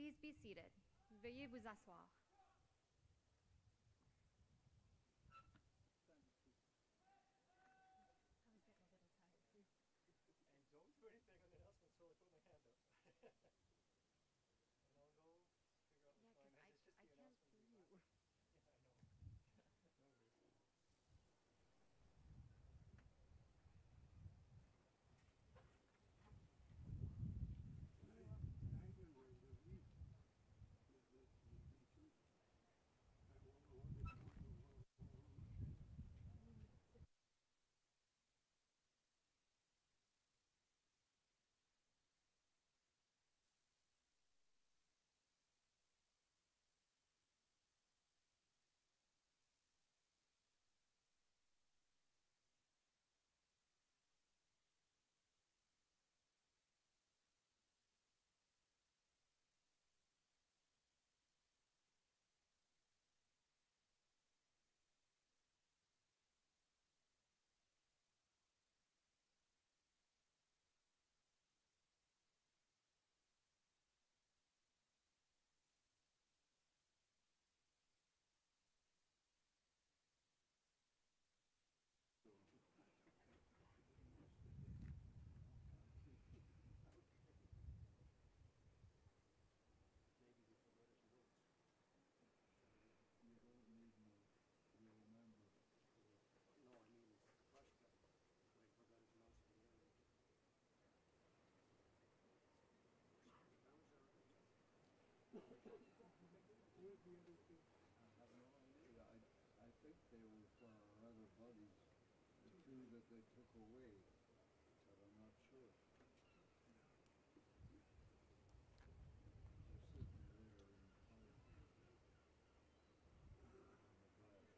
Please be seated. Veuillez vous asseoir. And don't do anything on the announcements while I put my hand up. And I'll go figure out what's going on. It's just the announcement. Yeah, I know. No worries. Maybe we forgot his notes. You don't need notes. You remember. No, I mean, Rush got, but I forgot his notes at the end. Where's the other two? I have no idea. I think they were for our other buddies, the two that they took away, but I'm not sure. They're sitting there in front of me. On the glass. Not right.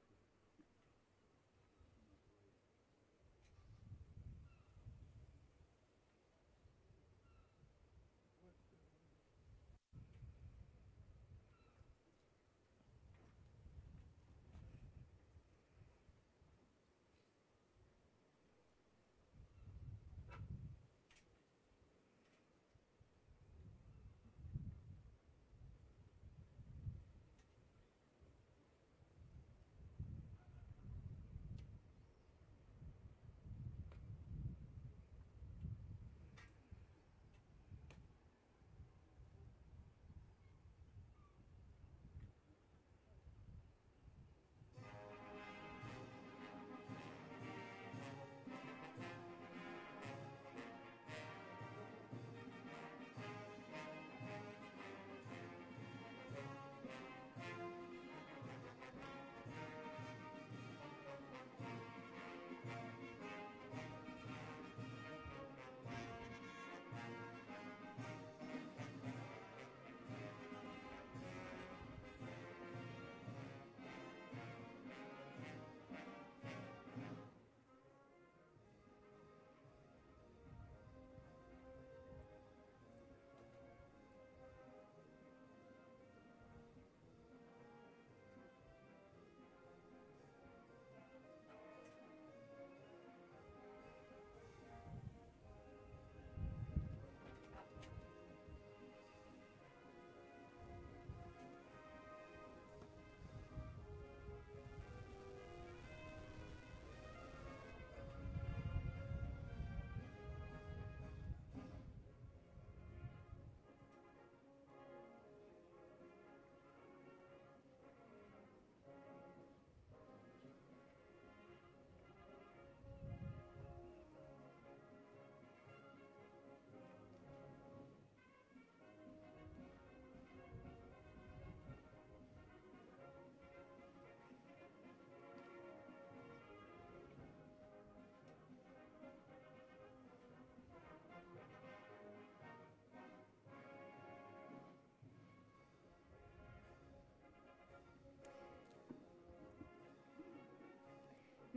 What's the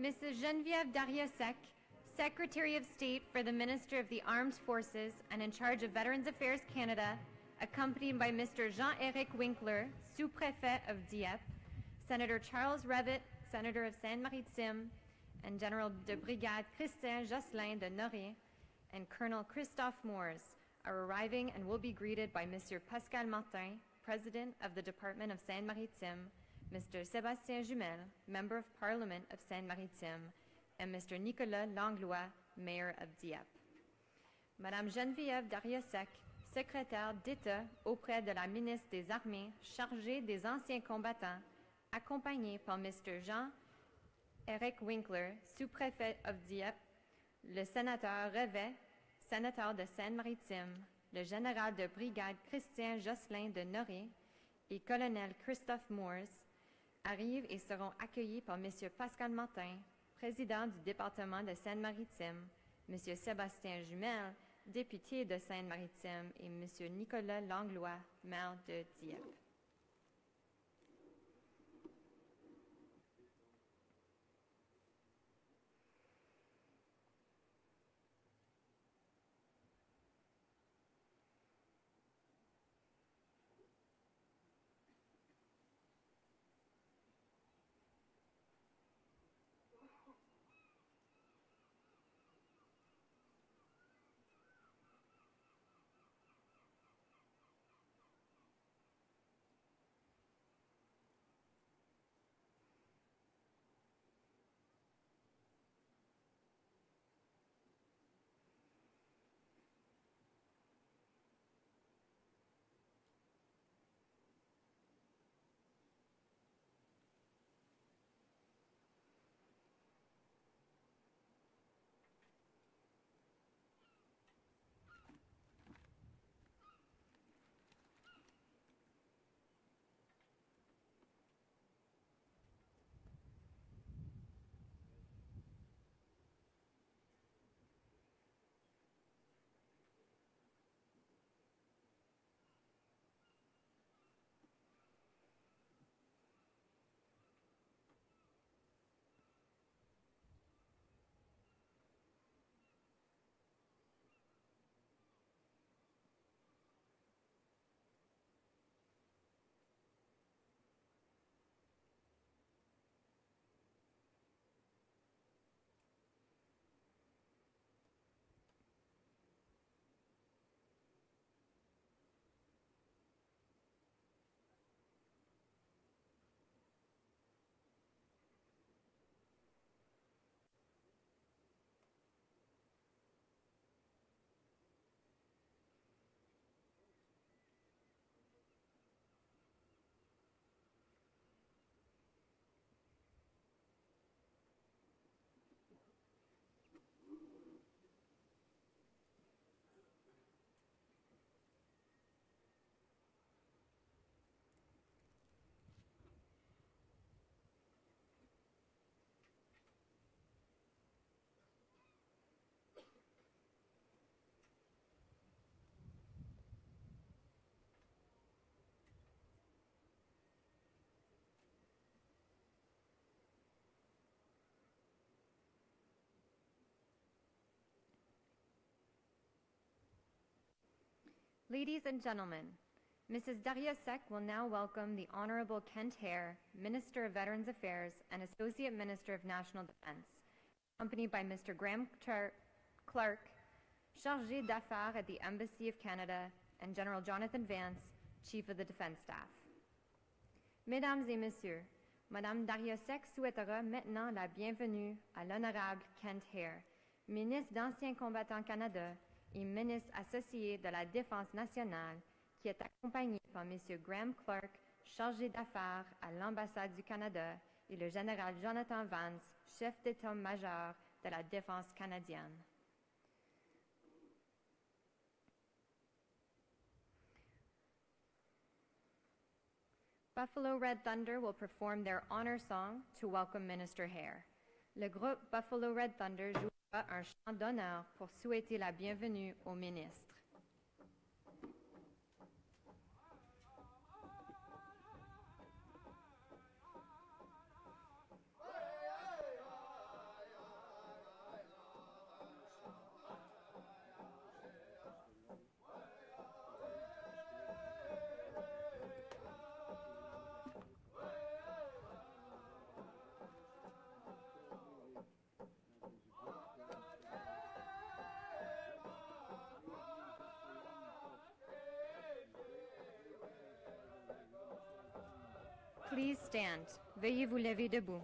Mrs. Geneviève Darrieussecq, Secretary of State for the Minister of the Armed Forces and in charge of Veterans Affairs Canada, accompanied by Mr. Jean-Éric Winkler, Sous-Préfet of Dieppe, Senator Charles Revitt, Senator of Seine-Maritime, and General de Brigade Christin Josselin de Noré, and Colonel Christophe Moores, are arriving and will be greeted by Mr. Pascal Martin, President of the Department of Seine-Maritime, Mr. Sébastien Jumel, Member of Parliament of Seine-Maritime, and Mr. Nicolas Langlois, Mayor of Dieppe. Madame Geneviève Darrieussecq, secrétaire d'État auprès de la ministre des Armées chargée des anciens combattants, accompagnée par Mr. Jean-Éric Winkler, sous-préfet of Dieppe, le sénateur Revet, sénateur de Seine-Maritime, le général de brigade Christian Josselin de Noré et colonel Christophe Moores, arrivent et seront accueillis par M. Pascal Martin, président du département de Seine-Maritime, M. Sébastien Jumel, député de Seine-Maritime, et M. Nicolas Langlois, maire de Dieppe. Ladies and gentlemen, Mrs. Darrieussecq will now welcome the Honorable Kent Hare, Minister of Veterans Affairs and Associate Minister of National Defense, accompanied by Mr. Graham Clark, Chargé d'Affaires at the Embassy of Canada, and General Jonathan Vance, Chief of the Defense Staff. Mesdames et Messieurs, Madame Darrieussecq souhaitera maintenant la bienvenue à l'Honorable Kent Hare, ministre d'Anciens Combattants Canada et ministre associé de la Défense nationale, qui est accompagné par M. Graham Clark, chargé d'affaires à l'ambassade du Canada, et le général Jonathan Vance, chef d'état-major de la Défense canadienne. Buffalo Red Thunder will perform their honor song to welcome Minister Hare. Le groupe Buffalo Red Thunder jouera un chant d'honneur pour souhaiter la bienvenue au ministre. Please stand. Veuillez vous lever debout.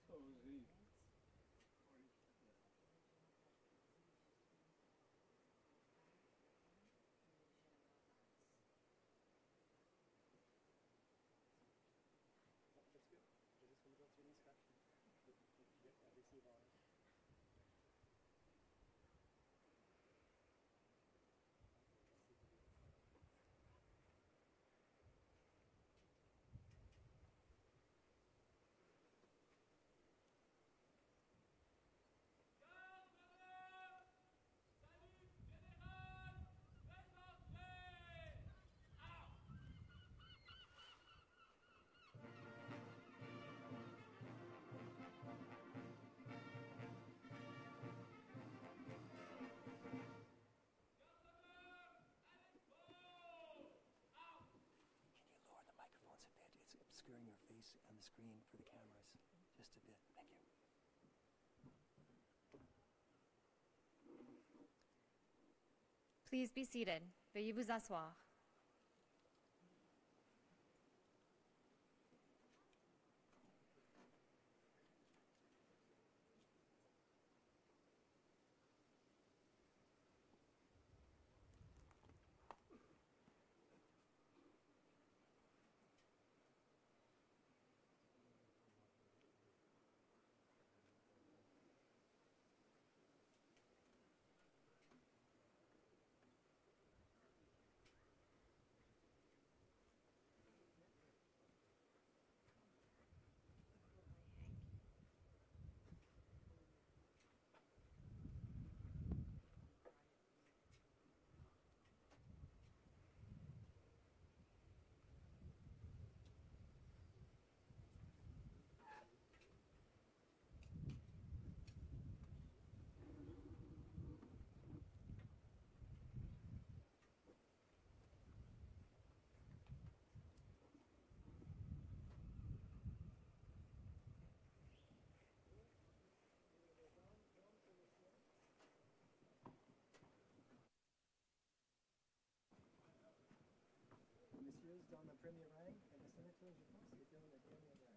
So is he. That's good. We're just going to go through the instructions. You get every single one. Can you lower the microphones a bit? It's obscuring your face on the screen for the cameras. Just a bit. Thank you. Please be seated. Veuillez vous asseoir. sénateuses dans le premier rang et le sénateur, je pense, est dans le dernier rang.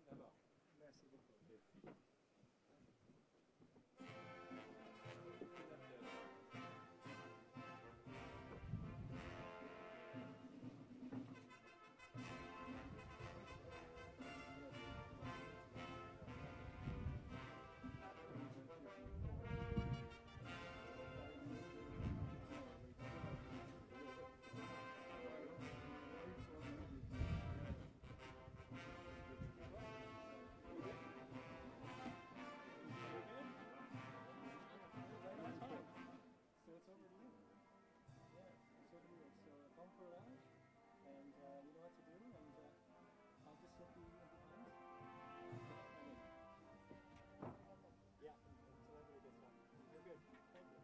D'accord. Merci beaucoup. Merci. So it's over to you. Yeah, it's over to you. So bon courage, and you know what to do, and I'll just set the end. Yeah, until everybody gets up. You're good. Thank you.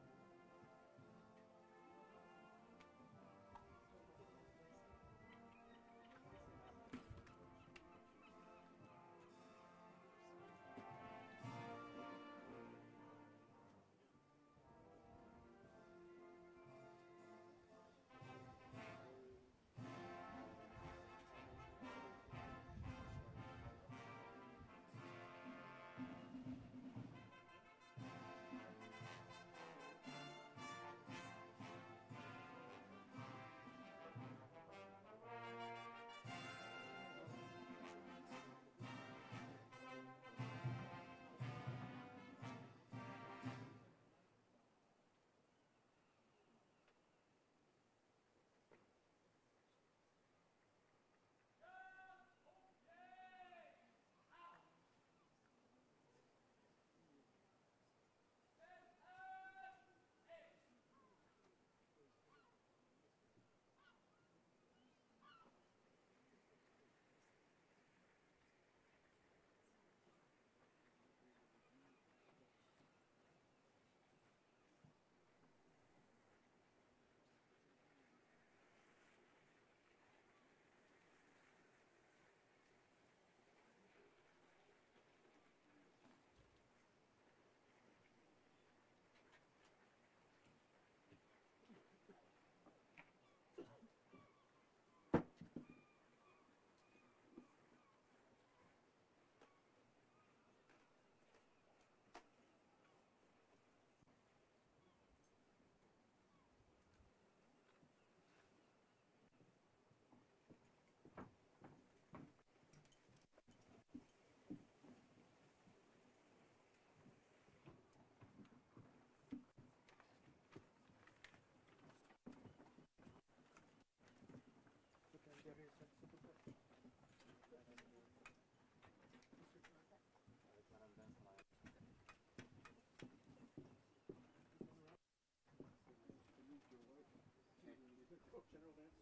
General Vance.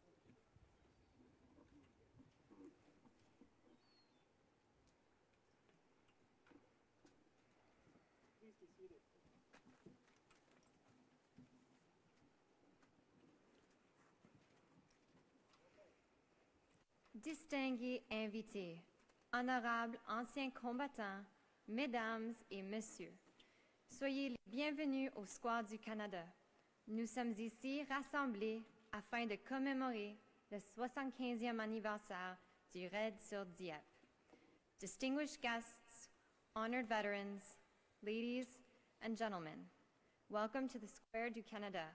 Please be seated. Distingués invités, honorables anciens combattants, mesdames et messieurs, soyez les bienvenus au Square du Canada. Nous sommes ici rassemblés afin de commémorer le 75e anniversaire du raid sur Dieppe. Distinguished guests, honored veterans, ladies and gentlemen, welcome to the Square du Canada.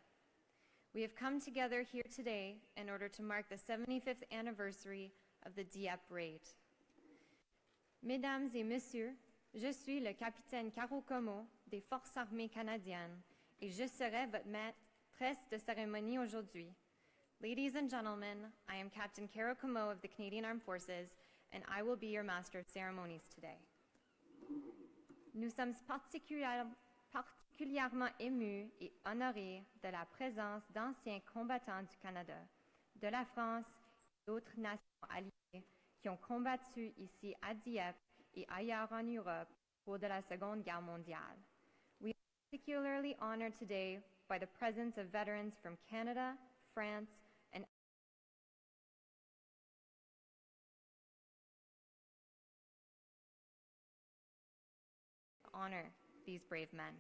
We have come together here today in order to mark the 75th anniversary of the Dieppe raid. Mesdames et messieurs, je suis le capitaine Caro Como des Forces armées canadiennes et je serai votre maîtresse de cérémonie aujourd'hui. Ladies and gentlemen, I am Captain Caro Como of the Canadian Armed Forces and I will be your master of ceremonies today. Nous sommes particulièrement émus et honorés de la présence d'anciens combattants du Canada, de la France et d'autres nations alliées qui ont combattu ici à Dieppe et ailleurs en Europe au cours de la Seconde Guerre mondiale. We are particularly honored today by the presence of veterans from Canada, France, and honor these brave men.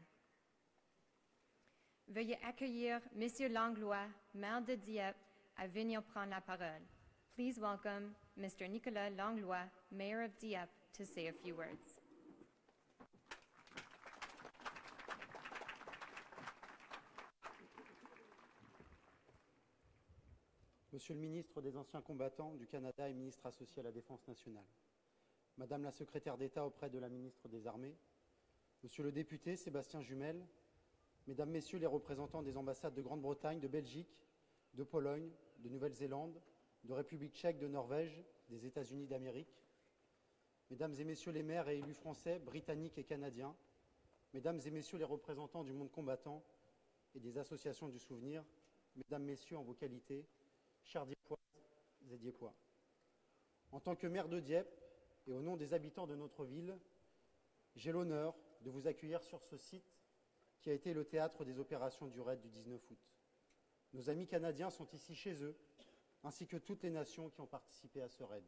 Veuillez accueillir Monsieur Langlois, maire de Dieppe, à venir prendre la parole. Please welcome Mr. Nicolas Langlois, Mayor of Dieppe, to say a few words. Monsieur le ministre des Anciens Combattants du Canada et ministre associé à la Défense nationale, Madame la secrétaire d'État auprès de la ministre des Armées, Monsieur le député Sébastien Jumel, Mesdames, Messieurs les représentants des ambassades de Grande-Bretagne, de Belgique, de Pologne, de Nouvelle-Zélande, de République tchèque, de Norvège, des États-Unis d'Amérique, Mesdames et Messieurs les maires et élus français, britanniques et canadiens, Mesdames et Messieurs les représentants du monde combattant et des associations du souvenir, Mesdames, Messieurs en vos qualités, chers Dieppoises et Dieppois. En tant que maire de Dieppe et au nom des habitants de notre ville, j'ai l'honneur de vous accueillir sur ce site qui a été le théâtre des opérations du raid du 19 août. Nos amis canadiens sont ici chez eux, ainsi que toutes les nations qui ont participé à ce raid.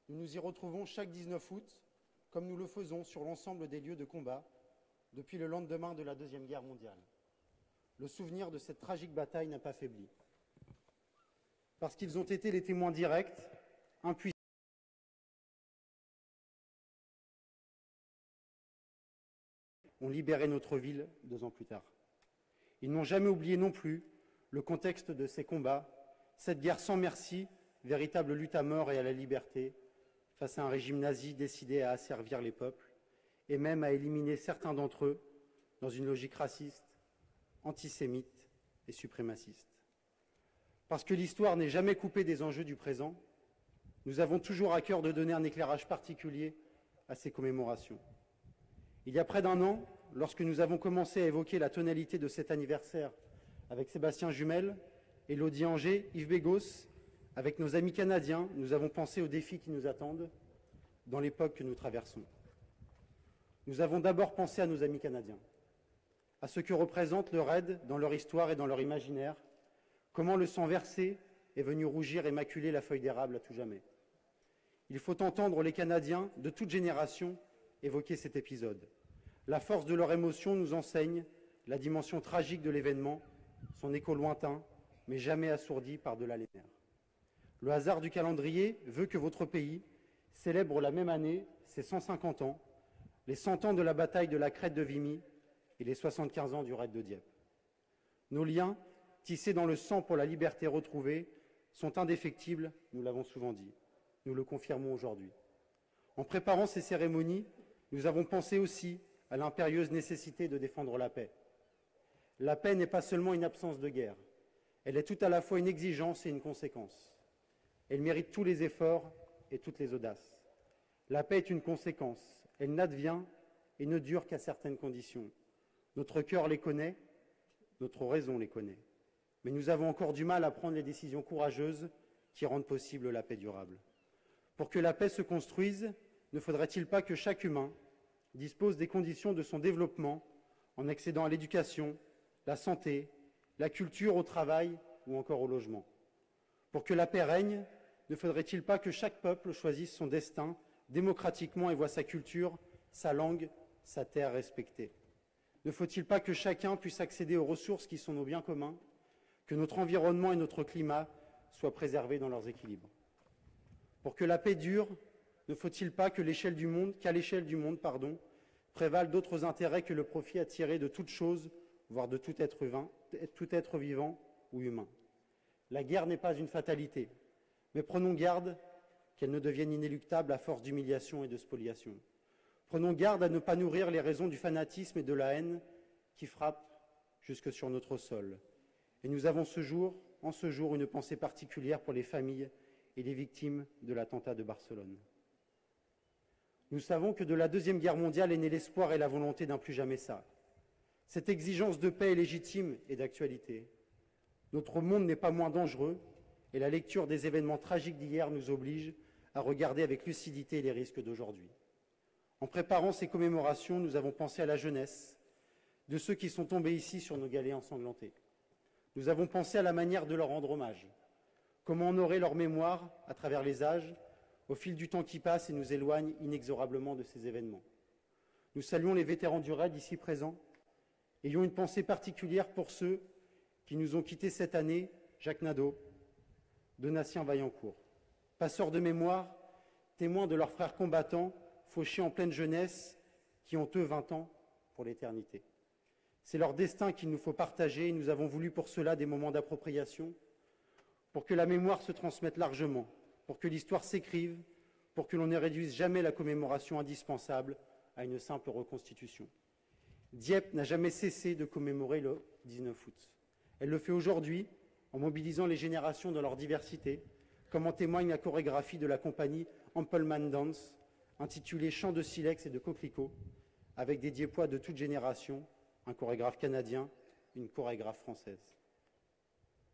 Nous nous y retrouvons chaque 19 août, comme nous le faisons sur l'ensemble des lieux de combat depuis le lendemain de la Deuxième Guerre mondiale. Le souvenir de cette tragique bataille n'a pas faibli. Parce qu'ils ont été les témoins directs, impuissants, ont libéré notre ville 2 ans plus tard. Ils n'ont jamais oublié non plus le contexte de ces combats, cette guerre sans merci, véritable lutte à mort et à la liberté, face à un régime nazi décidé à asservir les peuples, et même à éliminer certains d'entre eux dans une logique raciste, antisémite et suprémaciste. Parce que l'histoire n'est jamais coupée des enjeux du présent, nous avons toujours à cœur de donner un éclairage particulier à ces commémorations. Il y a près d'1 an, lorsque nous avons commencé à évoquer la tonalité de cet anniversaire avec Sébastien Jumel, Élodie Angers, Yves Bégos, avec nos amis canadiens, nous avons pensé aux défis qui nous attendent dans l'époque que nous traversons. Nous avons d'abord pensé à nos amis canadiens, à ce que représente le raid dans leur histoire et dans leur imaginaire, comment le sang versé est venu rougir et maculer la feuille d'érable à tout jamais. Il faut entendre les Canadiens de toute génération évoquer cet épisode. La force de leur émotion nous enseigne la dimension tragique de l'événement, son écho lointain, mais jamais assourdi par-delà les nerfs. Le hasard du calendrier veut que votre pays célèbre la même année ses 150 ans, les 100 ans de la bataille de la Crête de Vimy et les 75 ans du raid de Dieppe. Nos liens, tissés dans le sang pour la liberté retrouvée, sont indéfectibles, nous l'avons souvent dit. Nous le confirmons aujourd'hui. En préparant ces cérémonies, nous avons pensé aussi à l'impérieuse nécessité de défendre la paix. La paix n'est pas seulement une absence de guerre, elle est tout à la fois une exigence et une conséquence. Elle mérite tous les efforts et toutes les audaces. La paix est une conséquence, elle n'advient et ne dure qu'à certaines conditions. Notre cœur les connaît, notre raison les connaît. Mais nous avons encore du mal à prendre les décisions courageuses qui rendent possible la paix durable. Pour que la paix se construise, ne faudrait-il pas que chaque humain dispose des conditions de son développement en accédant à l'éducation, la santé, la culture, au travail ou encore au logement? Pour que la paix règne, ne faudrait-il pas que chaque peuple choisisse son destin démocratiquement et voie sa culture, sa langue, sa terre respectée? Ne faut-il pas que chacun puisse accéder aux ressources qui sont nos biens communs, que notre environnement et notre climat soient préservés dans leurs équilibres? Pour que la paix dure, ne faut-il pas qu'à l'échelle du monde, prévalent d'autres intérêts que le profit à tirer de toute chose, voire de tout être vivant ou humain? La guerre n'est pas une fatalité, mais prenons garde qu'elle ne devienne inéluctable à force d'humiliation et de spoliation. Prenons garde à ne pas nourrir les raisons du fanatisme et de la haine qui frappent jusque sur notre sol. Et nous avons en ce jour, une pensée particulière pour les familles et les victimes de l'attentat de Barcelone. Nous savons que de la Deuxième Guerre mondiale est né l'espoir et la volonté d'un plus jamais ça. Cette exigence de paix est légitime et d'actualité. Notre monde n'est pas moins dangereux et la lecture des événements tragiques d'hier nous oblige à regarder avec lucidité les risques d'aujourd'hui. En préparant ces commémorations, nous avons pensé à la jeunesse de ceux qui sont tombés ici sur nos galets ensanglantés. Nous avons pensé à la manière de leur rendre hommage, comment honorer leur mémoire à travers les âges, au fil du temps qui passe et nous éloigne inexorablement de ces événements. Nous saluons les vétérans du raid ici présents. Ayons une pensée particulière pour ceux qui nous ont quittés cette année, Jacques Nadeau, Donatien Vaillancourt. Passeurs de mémoire, témoins de leurs frères combattants, fauchés en pleine jeunesse, qui ont eux 20 ans pour l'éternité. C'est leur destin qu'il nous faut partager et nous avons voulu pour cela des moments d'appropriation, pour que la mémoire se transmette largement, pour que l'histoire s'écrive, pour que l'on ne réduise jamais la commémoration indispensable à une simple reconstitution. Dieppe n'a jamais cessé de commémorer le 19 août. Elle le fait aujourd'hui en mobilisant les générations dans leur diversité, comme en témoigne la chorégraphie de la compagnie Ampleman Dance, intitulée Chants de silex et de coquelicots, avec des Diepois de toute génération, un chorégraphe canadien, une chorégraphe française.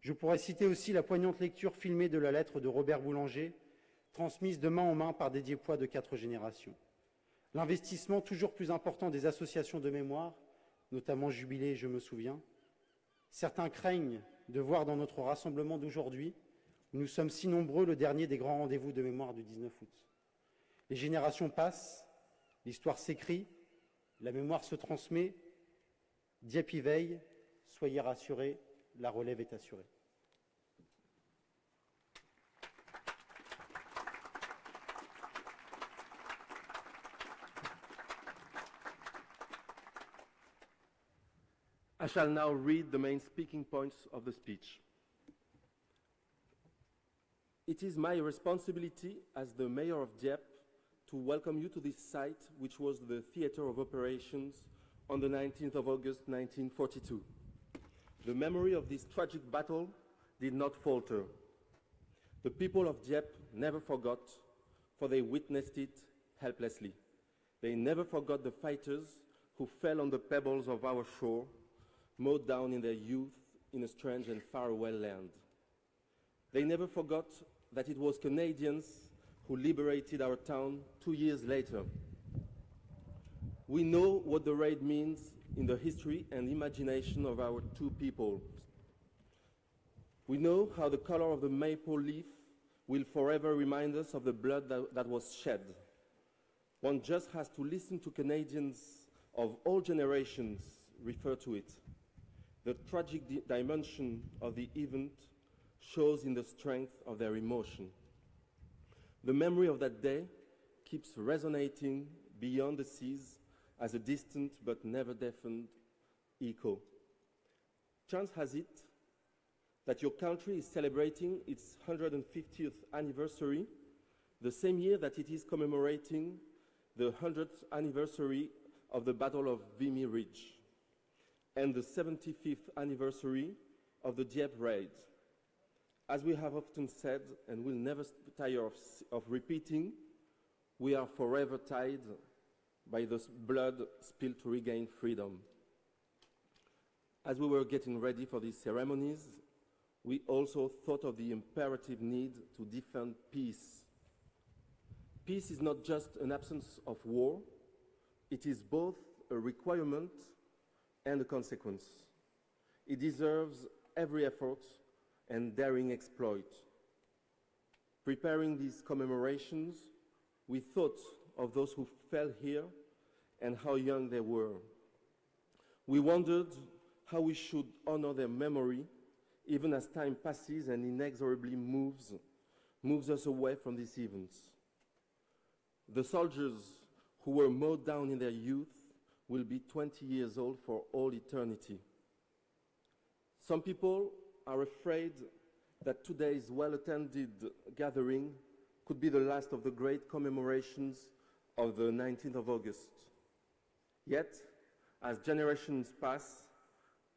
Je pourrais citer aussi la poignante lecture filmée de la lettre de Robert Boulanger, transmise de main en main par des Diepois de 4 générations. L'investissement toujours plus important des associations de mémoire, notamment Jubilé et Je me souviens. Certains craignent de voir dans notre rassemblement d'aujourd'hui, où nous sommes si nombreux, le dernier des grands rendez-vous de mémoire du 19 août. Les générations passent, l'histoire s'écrit, la mémoire se transmet, Dieppe y veille, soyez rassurés, la relève est assurée. I shall now read the main speaking points of the speech. It is my responsibility as the mayor of Dieppe to welcome you to this site, which was the theater of operations on the 19th of August 1942. The memory of this tragic battle did not falter. The people of Dieppe never forgot, for they witnessed it helplessly. They never forgot the fighters who fell on the pebbles of our shore, mowed down in their youth in a strange and faraway land. They never forgot that it was Canadians who liberated our town 2 years later. We know what the raid means in the history and imagination of our two peoples. We know how the color of the maple leaf will forever remind us of the blood that was shed. One just has to listen to Canadians of all generations refer to it. The tragic dimension of the event shows in the strength of their emotion. The memory of that day keeps resonating beyond the seas as a distant but never deafened echo. Chance has it that your country is celebrating its 150th anniversary, the same year that it is commemorating the 100th anniversary of the Battle of Vimy Ridge and the 75th anniversary of the Dieppe raid. As we have often said, and will never tire of repeating, we are forever tied by the blood spilled to regain freedom. As we were getting ready for these ceremonies, we also thought of the imperative need to defend peace. Peace is not just an absence of war, it is both a requirement and a consequence. It deserves every effort and daring exploit. Preparing these commemorations, we thought of those who fell here and how young they were. We wondered how we should honor their memory even as time passes and inexorably moves us away from these events. The soldiers who were mowed down in their youth will be 20 years old for all eternity. Some people are afraid that today's well-attended gathering could be the last of the great commemorations of the 19th of August. Yet, as generations pass,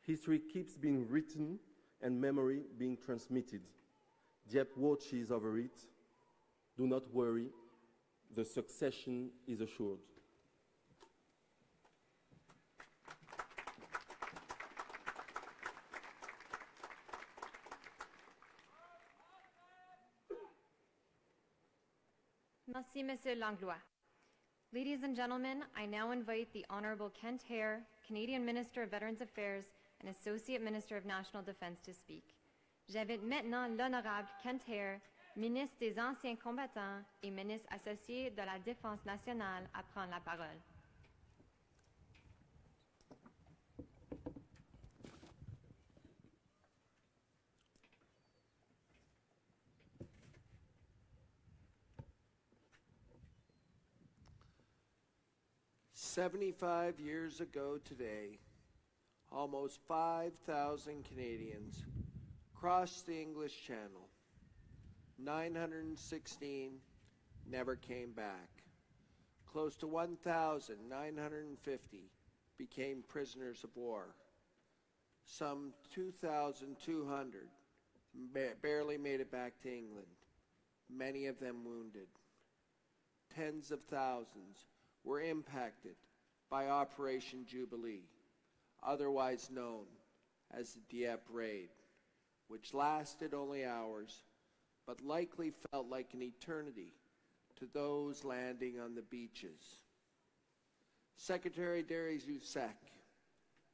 history keeps being written and memory being transmitted. Dieppe watches over it. Do not worry, the succession is assured. Merci, Monsieur Langlois. Ladies and gentlemen, I now invite the Honourable Kent Hare, Canadian Minister of Veterans Affairs and Associate Minister of National Defence, to speak. J'invite maintenant l'Honorable Kent Hare, ministre des Anciens Combattants et ministre associé de la Défense nationale, à prendre la parole. 75 years ago today, almost 5,000 Canadians crossed the English Channel. 916 never came back. Close to 1,950 became prisoners of war. Some 2,200 barely made it back to England, many of them wounded. Tens of thousands were impacted by Operation Jubilee, otherwise known as the Dieppe Raid, which lasted only hours, but likely felt like an eternity to those landing on the beaches. Secretary Darrieussecq,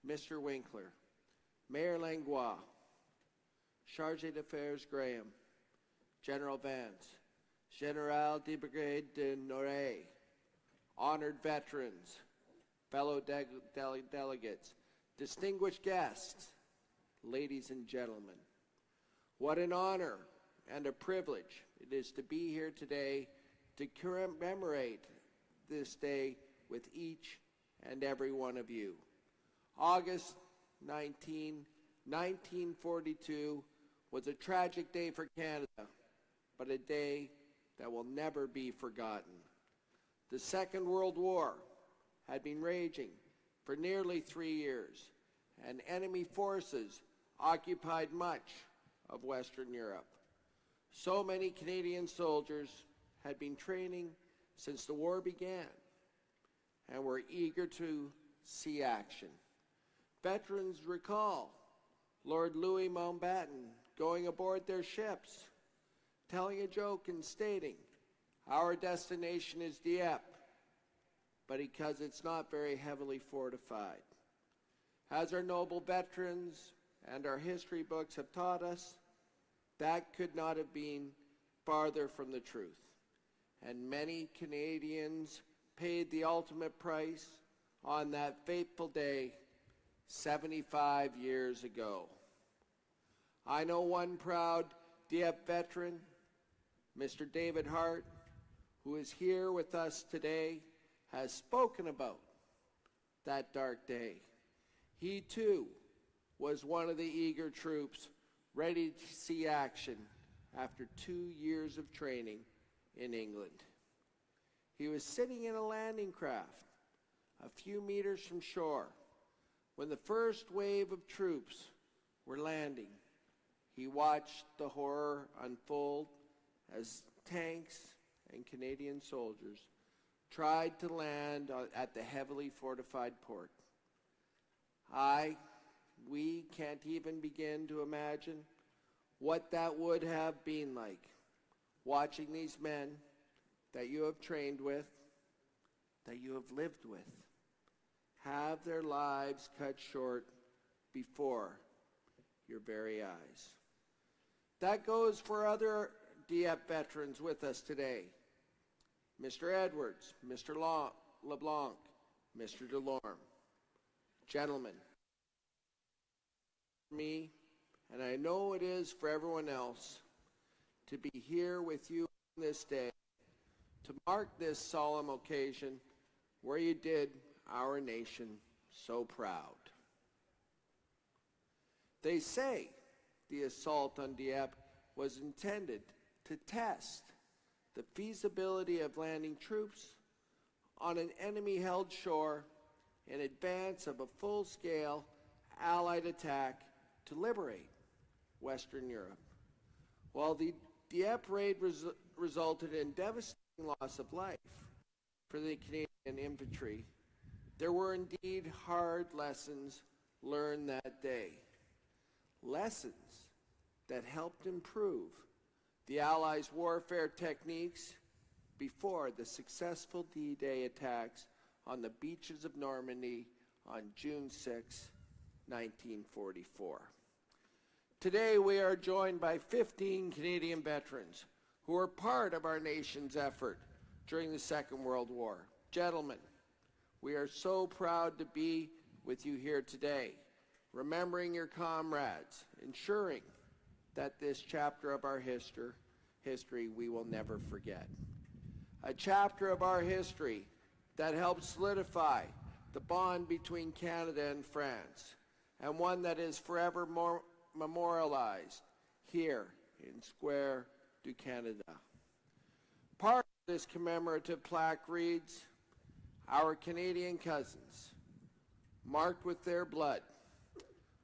Mr. Winkler, Mayor Langlois, Chargé d'Affaires Graham, General Vance, General de Brigade de Noray, honored veterans, fellow delegates, distinguished guests, ladies and gentlemen. What an honor and a privilege it is to be here today to commemorate this day with each and every one of you. August 19, 1942 was a tragic day for Canada, but a day that will never be forgotten. The Second World War had been raging for nearly 3 years, and enemy forces occupied much of Western Europe. So many Canadian soldiers had been training since the war began and were eager to see action. Veterans recall Lord Louis Mountbatten going aboard their ships, telling a joke and stating, "Our destination is Dieppe, but because it's not very heavily fortified." As our noble veterans and our history books have taught us, that could not have been farther from the truth. And many Canadians paid the ultimate price on that fateful day 75 years ago. I know one proud Dieppe veteran, Mr. David Hart, who is here with us today, has spoken about that dark day. He too was one of the eager troops ready to see action after 2 years of training in England. He was sitting in a landing craft a few meters from shore when the first wave of troops were landing. He watched the horror unfold as tanks and Canadian soldiers tried to land at the heavily fortified port. We can't even begin to imagine what that would have been like, watching these men that you have trained with, that you have lived with, have their lives cut short before your very eyes. That goes for other Dieppe veterans with us today. Mr. Edwards, Mr. LeBlanc, Mr. Delorme. Gentlemen, for me, and I know it is for everyone else, to be here with you on this day, to mark this solemn occasion where you did our nation so proud. They say the assault on Dieppe was intended to test the feasibility of landing troops on an enemy-held shore in advance of a full-scale Allied attack to liberate Western Europe. While the Dieppe raid resulted in devastating loss of life for the Canadian infantry, there were indeed hard lessons learned that day. Lessons that helped improve the Allies' warfare techniques before the successful D-Day attacks on the beaches of Normandy on June 6, 1944. Today we are joined by 15 Canadian veterans who were part of our nation's effort during the Second World War. Gentlemen, we are so proud to be with you here today, remembering your comrades, ensuring that this chapter of our history we will never forget. A chapter of our history that helped solidify the bond between Canada and France, and one that is forever memorialized here in Square du Canada. Part of this commemorative plaque reads, "Our Canadian cousins, marked with their blood,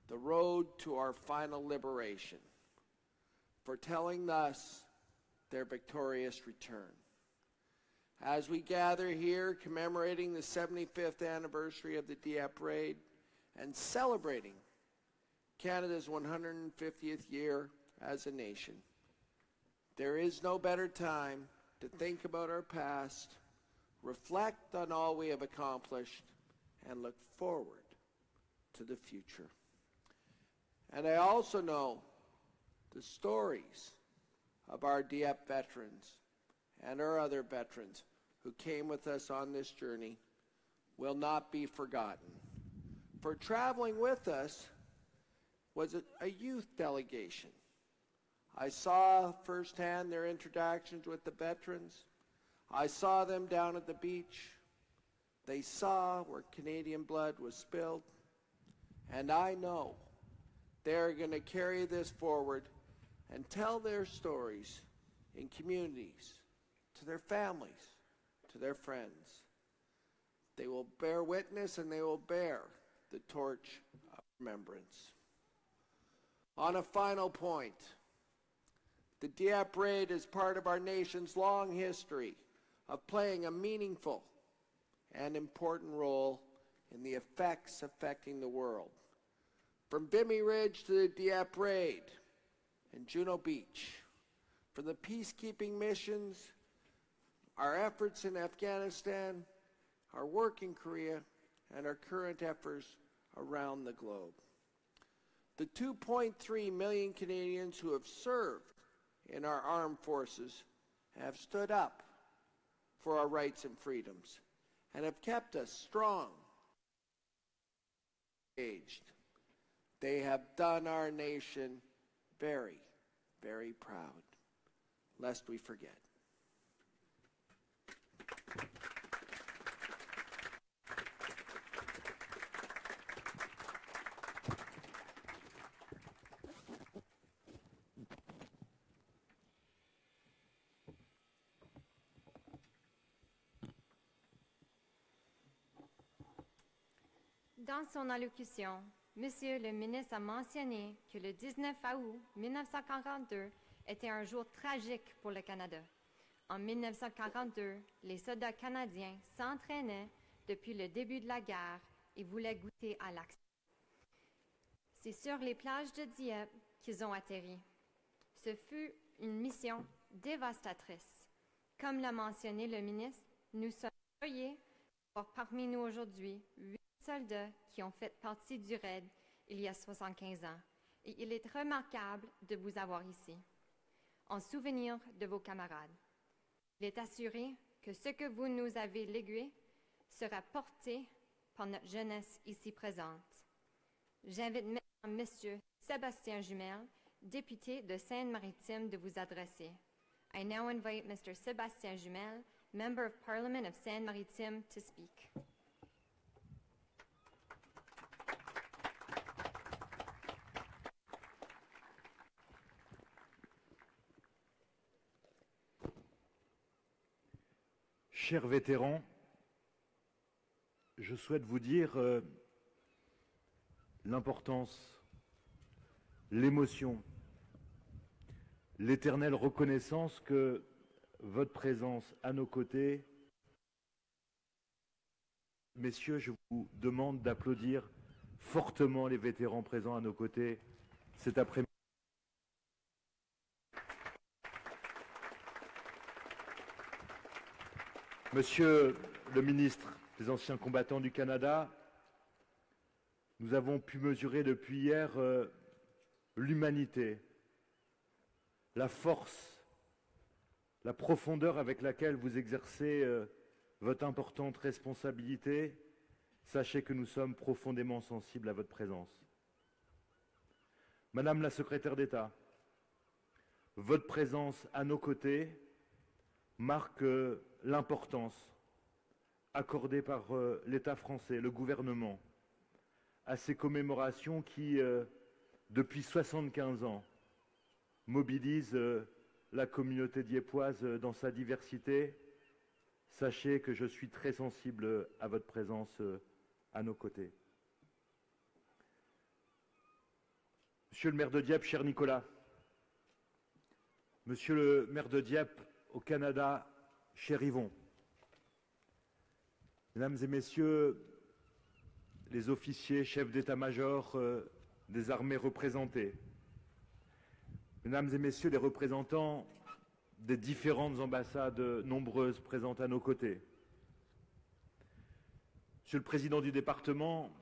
the road to our final liberation, foretelling thus their victorious return." As we gather here commemorating the 75th anniversary of the Dieppe Raid and celebrating Canada's 150th year as a nation, there is no better time to think about our past, reflect on all we have accomplished, and look forward to the future. And I also know the stories of our Dieppe veterans and our other veterans who came with us on this journey will not be forgotten. For traveling with us was a youth delegation. I saw firsthand their interactions with the veterans. I saw them down at the beach. They saw where Canadian blood was spilled. And I know they're going to carry this forward and tell their stories in communities, to their families, to their friends. They will bear witness and they will bear the torch of remembrance. On a final point, the Dieppe Raid is part of our nation's long history of playing a meaningful and important role in the effects affecting the world. From Vimy Ridge to the Dieppe Raid and Juno Beach, from the peacekeeping missions, our efforts in Afghanistan, our work in Korea, and our current efforts around the globe. The 2.3 million Canadians who have served in our armed forces have stood up for our rights and freedoms and have kept us strong, engaged. They have done our nation very, very proud, lest we forget. Dans son allocution, Monsieur le ministre a mentionné que le 19 août 1942 était un jour tragique pour le Canada. En 1942, les soldats canadiens s'entraînaient depuis le début de la guerre et voulaient goûter à l'action. C'est sur les plages de Dieppe qu'ils ont atterri. Ce fut une mission dévastatrice. Comme l'a mentionné le ministre, nous sommes heureux d'avoir parmi nous aujourd'hui 8 soldats qui ont fait partie du raid il y a 75 ans. Et il est remarquable de vous avoir ici, en souvenir de vos camarades. Il est assuré que ce que vous nous avez légué sera porté par notre jeunesse ici présente. J'invite maintenant M. Sébastien Jumel, député de Seine-Maritime, de vous adresser. I now invite Mr. Sébastien Jumel, Member of Parliament of Seine-Maritime, to speak. Chers vétérans, je souhaite vous dire l'importance, l'émotion, l'éternelle reconnaissance que votre présence à nos côtés. Messieurs, je vous demande d'applaudir fortement les vétérans présents à nos côtés cet après-midi. Monsieur le ministre des Anciens combattants du Canada, nous avons pu mesurer depuis hier l'humanité, la force, la profondeur avec laquelle vous exercez votre importante responsabilité. Sachez que nous sommes profondément sensibles à votre présence. Madame la secrétaire d'État, votre présence à nos côtés marque l'importance accordée par l'État français, le gouvernement, à ces commémorations qui, depuis 75 ans, mobilisent la communauté diepoise dans sa diversité, sachez que je suis très sensible à votre présence à nos côtés. Monsieur le maire de Dieppe, cher Nicolas, Monsieur le maire de Dieppe au Canada, cher Yvon, Mesdames et Messieurs les officiers, chefs d'état-major des armées représentées, Mesdames et Messieurs les représentants des différentes ambassades nombreuses présentes à nos côtés, Monsieur le Président du département,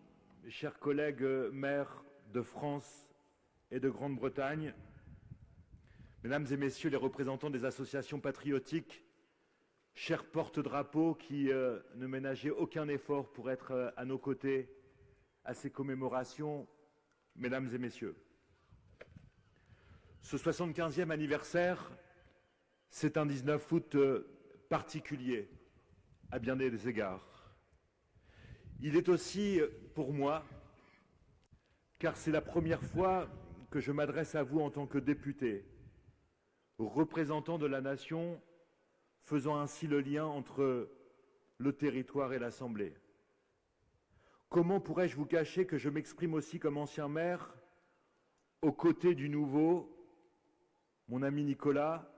mes chers collègues maires de France et de Grande-Bretagne, Mesdames et Messieurs les représentants des associations patriotiques, chers porte-drapeaux qui ne ménageaient aucun effort pour être à nos côtés à ces commémorations, Mesdames et Messieurs. Ce 75e anniversaire, c'est un 19 août particulier à bien des égards. Il est aussi pour moi, car c'est la première fois que je m'adresse à vous en tant que député, représentant de la nation, faisant ainsi le lien entre le territoire et l'Assemblée. Comment pourrais-je vous cacher que je m'exprime aussi comme ancien maire, aux côtés du nouveau, mon ami Nicolas,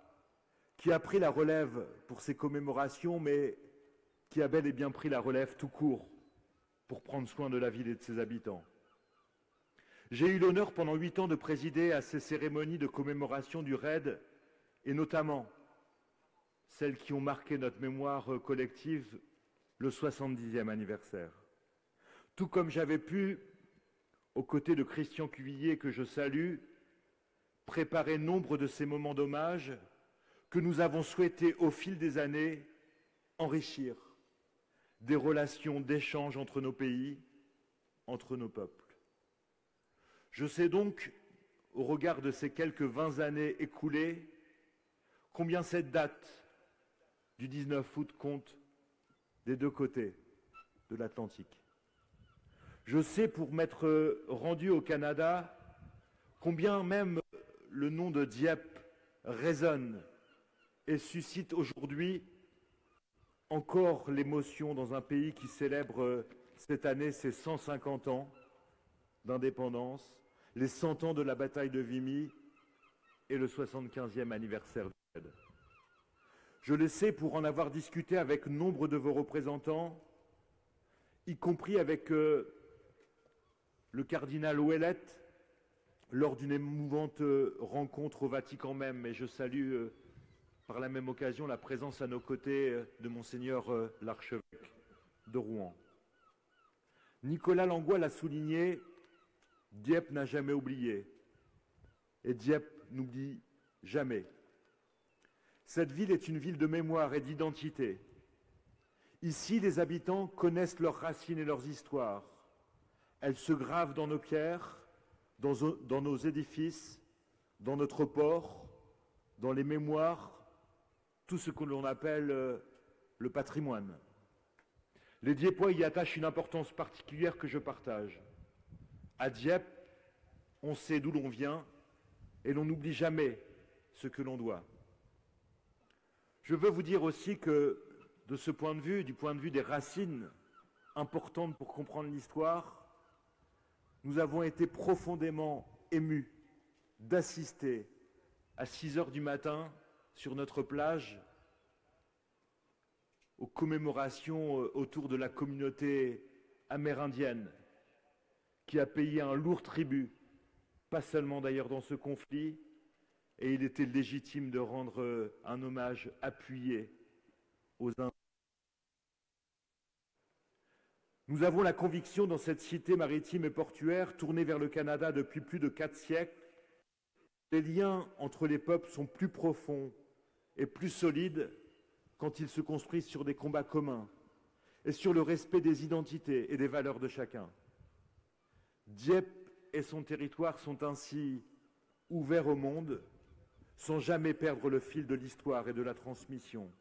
qui a pris la relève pour ces commémorations, mais qui a bel et bien pris la relève tout court pour prendre soin de la ville et de ses habitants. J'ai eu l'honneur pendant 8 ans de présider à ces cérémonies de commémoration du RAID, et notamment celles qui ont marqué notre mémoire collective, le 70e anniversaire. Tout comme j'avais pu, aux côtés de Christian Cuvillier, que je salue, préparer nombre de ces moments d'hommage que nous avons souhaité, au fil des années, enrichir des relations d'échange entre nos pays, entre nos peuples. Je sais donc, au regard de ces quelques 20 années écoulées, combien cette date du 19 août compte des deux côtés de l'Atlantique. Je sais, pour m'être rendu au Canada, combien même le nom de Dieppe résonne et suscite aujourd'hui encore l'émotion dans un pays qui célèbre cette année ses 150 ans d'indépendance, les 100 ans de la bataille de Vimy et le 75e anniversaire du RAID. Je le sais pour en avoir discuté avec nombre de vos représentants, y compris avec le cardinal Ouellette, lors d'une émouvante rencontre au Vatican même, et je salue par la même occasion la présence à nos côtés de Monseigneur l'archevêque de Rouen. Nicolas Langlois l'a souligné, Dieppe n'a jamais oublié, et Dieppe n'oublie jamais. Cette ville est une ville de mémoire et d'identité. Ici, les habitants connaissent leurs racines et leurs histoires. Elles se gravent dans nos pierres, dans nos édifices, dans notre port, dans les mémoires, tout ce que l'on appelle le patrimoine. Les Dieppois y attachent une importance particulière que je partage. À Dieppe, on sait d'où l'on vient et l'on n'oublie jamais ce que l'on doit. Je veux vous dire aussi que, de ce point de vue, du point de vue des racines importantes pour comprendre l'histoire, nous avons été profondément émus d'assister à 6 heures du matin sur notre plage aux commémorations autour de la communauté amérindienne qui a payé un lourd tribut, pas seulement d'ailleurs dans ce conflit, et il était légitime de rendre un hommage appuyé aux Indiens. Nous avons la conviction dans cette cité maritime et portuaire, tournée vers le Canada depuis plus de 4 siècles, les liens entre les peuples sont plus profonds et plus solides quand ils se construisent sur des combats communs et sur le respect des identités et des valeurs de chacun. Dieppe et son territoire sont ainsi ouverts au monde sans jamais perdre le fil de l'histoire et de la transmission.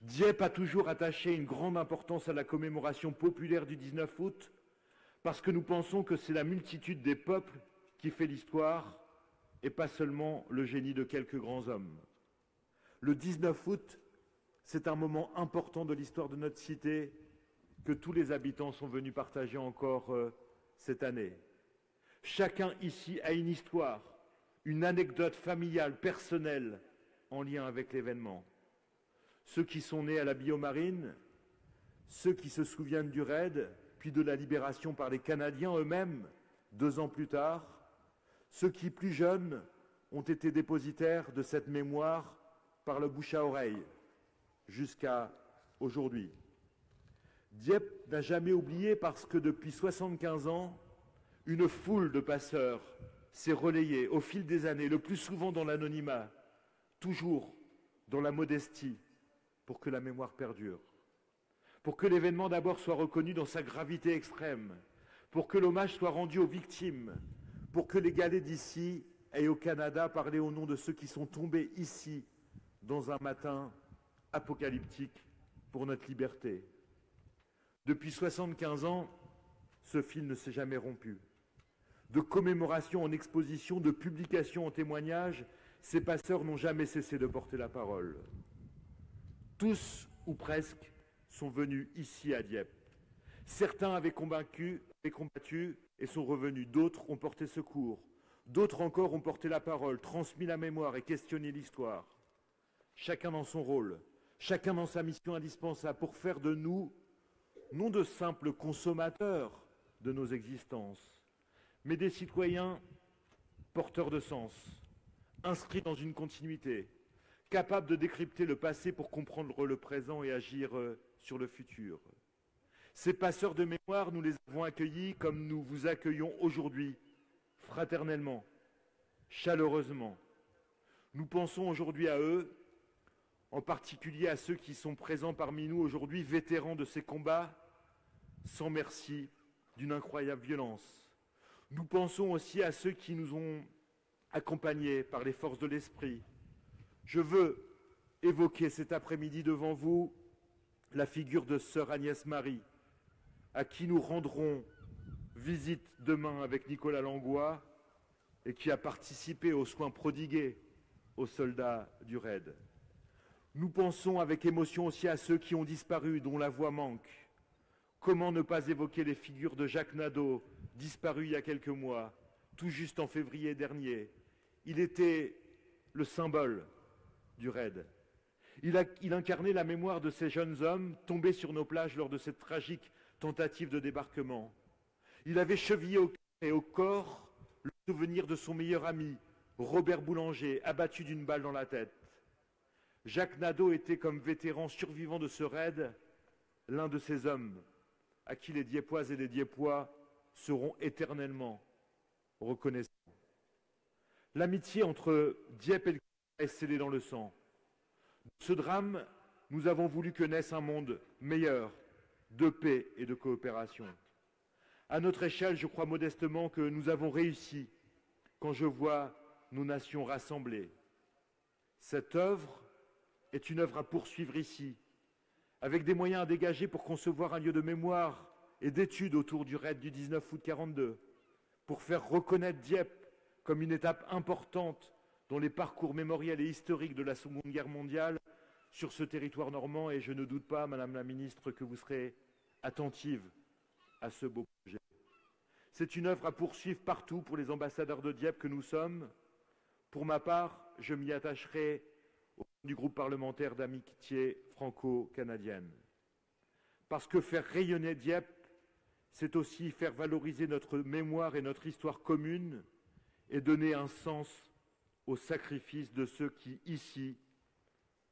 Dieppe a toujours attaché une grande importance à la commémoration populaire du 19 août parce que nous pensons que c'est la multitude des peuples qui fait l'histoire et pas seulement le génie de quelques grands hommes. Le 19 août, c'est un moment important de l'histoire de notre cité que tous les habitants sont venus partager encore cette année. Chacun ici a une histoire, une anecdote familiale, personnelle, en lien avec l'événement. Ceux qui sont nés à la Biomarine, ceux qui se souviennent du raid, puis de la libération par les Canadiens eux-mêmes, 2 ans plus tard, ceux qui, plus jeunes, ont été dépositaires de cette mémoire par le bouche à oreille, jusqu'à aujourd'hui. Dieppe n'a jamais oublié parce que depuis 75 ans, une foule de passeurs s'est relayée au fil des années, le plus souvent dans l'anonymat, toujours dans la modestie, pour que la mémoire perdure. Pour que l'événement d'abord soit reconnu dans sa gravité extrême, pour que l'hommage soit rendu aux victimes, pour que les galets d'ici et au Canada parlent au nom de ceux qui sont tombés ici dans un matin apocalyptique pour notre liberté. Depuis 75 ans, ce fil ne s'est jamais rompu. De commémoration en exposition, de publication en témoignage, ces passeurs n'ont jamais cessé de porter la parole. Tous, ou presque, sont venus ici à Dieppe. Certains avaient combattu et sont revenus. D'autres ont porté secours. D'autres encore ont porté la parole, transmis la mémoire et questionné l'histoire. Chacun dans son rôle, chacun dans sa mission indispensable pour faire de nous, non de simples consommateurs de nos existences, mais des citoyens porteurs de sens, inscrits dans une continuité, capables de décrypter le passé pour comprendre le présent et agir sur le futur. Ces passeurs de mémoire, nous les avons accueillis comme nous vous accueillons aujourd'hui, fraternellement, chaleureusement. Nous pensons aujourd'hui à eux, en particulier à ceux qui sont présents parmi nous aujourd'hui, vétérans de ces combats, sans merci, d'une incroyable violence. Nous pensons aussi à ceux qui nous ont accompagnés par les forces de l'esprit. Je veux évoquer cet après-midi devant vous la figure de sœur Agnès Marie, à qui nous rendrons visite demain avec Nicolas Langlois et qui a participé aux soins prodigués aux soldats du raid. Nous pensons avec émotion aussi à ceux qui ont disparu, dont la voix manque. Comment ne pas évoquer les figures de Jacques Nadeau, disparu il y a quelques mois, tout juste en février dernier. Il était le symbole du raid. Il incarnait la mémoire de ces jeunes hommes tombés sur nos plages lors de cette tragique tentative de débarquement. Il avait chevillé au cœur et au corps le souvenir de son meilleur ami, Robert Boulanger, abattu d'une balle dans la tête. Jacques Nadeau était, comme vétéran survivant de ce raid, l'un de ces hommes à qui les Diepoises et les Diepois seront éternellement reconnaissants. L'amitié entre Dieppe et le Canada est scellée dans le sang. De ce drame, nous avons voulu que naisse un monde meilleur, de paix et de coopération. À notre échelle, je crois modestement que nous avons réussi quand je vois nos nations rassemblées. Cette œuvre est une œuvre à poursuivre ici, avec des moyens à dégager pour concevoir un lieu de mémoire et d'études autour du raid du 19 août 1942, pour faire reconnaître Dieppe comme une étape importante dans les parcours mémoriels et historiques de la Seconde Guerre mondiale sur ce territoire normand, et je ne doute pas, Madame la Ministre, que vous serez attentive à ce beau projet. C'est une œuvre à poursuivre partout pour les ambassadeurs de Dieppe que nous sommes. Pour ma part, je m'y attacherai au sein du groupe parlementaire d'amitié franco-canadienne. Parce que faire rayonner Dieppe, c'est aussi faire valoriser notre mémoire et notre histoire commune et donner un sens au sacrifice de ceux qui, ici,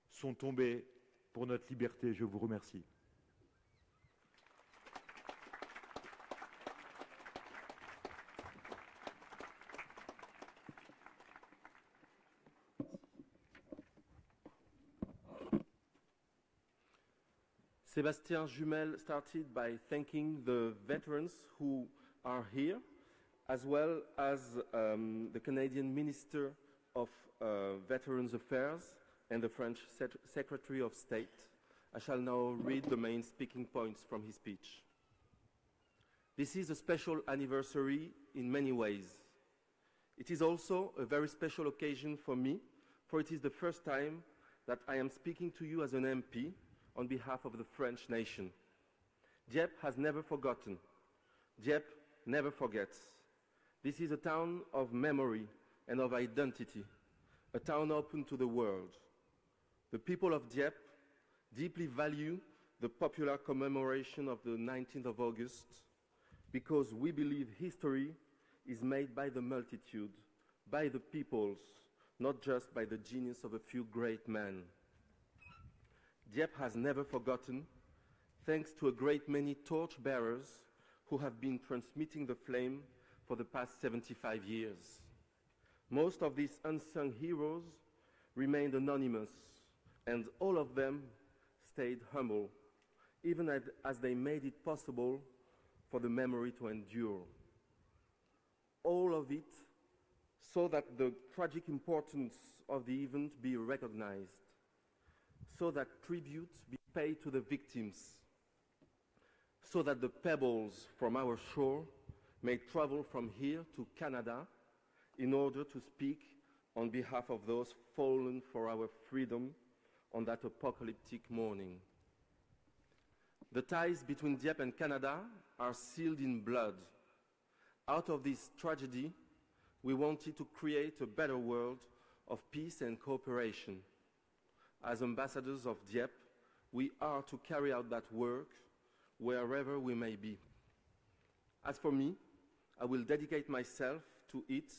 sont tombés pour notre liberté. Je vous remercie. Sébastien Jumel started by thanking the veterans who are here, as well as the Canadian Minister of Veterans Affairs and the French Secretary of State, I shall now read the main speaking points from his speech. This is a special anniversary in many ways. It is also a very special occasion for me, for it is the first time that I am speaking to you as an MP on behalf of the French nation. Dieppe has never forgotten. Dieppe never forgets. This is a town of memory and of identity, a town open to the world. The people of Dieppe deeply value the popular commemoration of the 19th of August because we believe history is made by the multitude, by the peoples, not just by the genius of a few great men. Dieppe has never forgotten, thanks to a great many torchbearers who have been transmitting the flame for the past 75 years. Most of these unsung heroes remained anonymous, and all of them stayed humble, even as they made it possible for the memory to endure. All of it so that the tragic importance of the event be recognized, so that tribute be paid to the victims, so that the pebbles from our shore may travel from here to Canada in order to speak on behalf of those fallen for our freedom on that apocalyptic morning. The ties between Dieppe and Canada are sealed in blood. Out of this tragedy, we wanted to create a better world of peace and cooperation. As ambassadors of Dieppe, we are to carry out that work wherever we may be. As for me, I will dedicate myself to it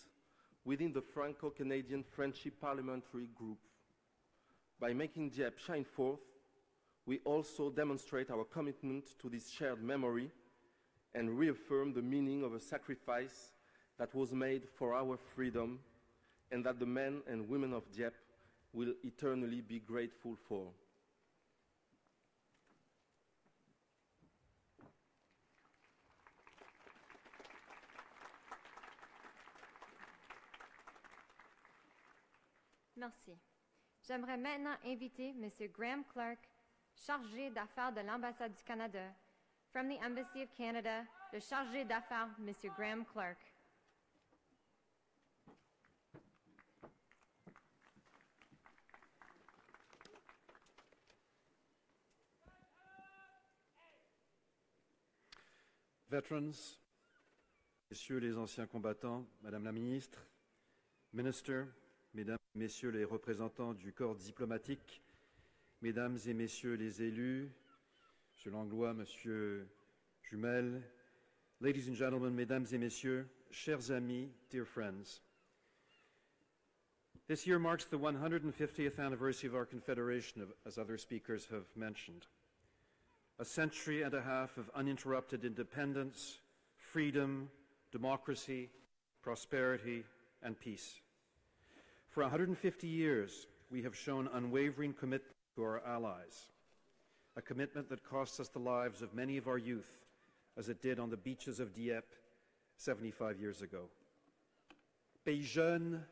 within the Franco-Canadian Friendship Parliamentary Group. By making Dieppe shine forth, we also demonstrate our commitment to this shared memory and reaffirm the meaning of a sacrifice that was made for our freedom and that the men and women of Dieppe will eternally be grateful for. Merci. J'aimerais maintenant inviter M. Graham Clark, chargé d'affaires de l'ambassade du Canada. From the Embassy of Canada, le chargé d'affaires, M. Graham Clark. Veterans, messieurs les anciens combattants, Madame la Ministre, Minister, Mesdames et Messieurs les représentants du corps diplomatique, Mesdames et Messieurs les élus, Monsieur Langlois, Monsieur Jumel, Ladies and gentlemen, Mesdames et Messieurs, chers amis, dear friends. This year marks the 150th anniversary of our Confederation, as other speakers have mentioned. A century and a half of uninterrupted independence, freedom, democracy, prosperity, and peace. For 150 years, we have shown unwavering commitment to our allies, a commitment that cost us the lives of many of our youth, as it did on the beaches of Dieppe 75 years ago. Pays jeune,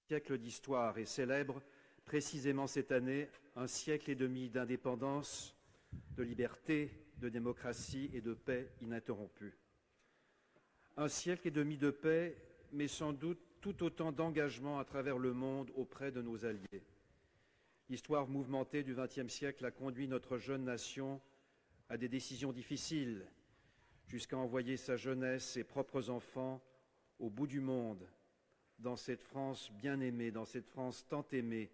siècle d'histoire et célèbre précisément cette année un siècle et demi d'indépendance, de liberté, de démocratie et de paix ininterrompue. Un siècle et demi de paix, mais sans doute tout autant d'engagement à travers le monde auprès de nos alliés. L'histoire mouvementée du XXe siècle a conduit notre jeune nation à des décisions difficiles, jusqu'à envoyer sa jeunesse, ses propres enfants, au bout du monde, dans cette France bien-aimée, dans cette France tant aimée,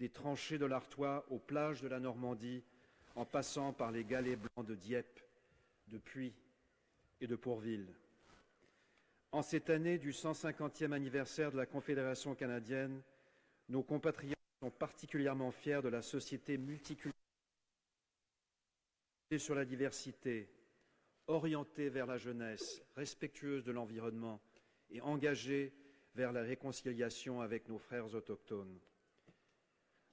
des tranchées de l'Artois aux plages de la Normandie, en passant par les galets blancs de Dieppe, de Puy et de Pourville. En cette année du 150e anniversaire de la Confédération canadienne, nos compatriotes sont particulièrement fiers de la société multiculturelle sur la diversité, orientée vers la jeunesse, respectueuse de l'environnement et engagée vers la réconciliation avec nos frères autochtones.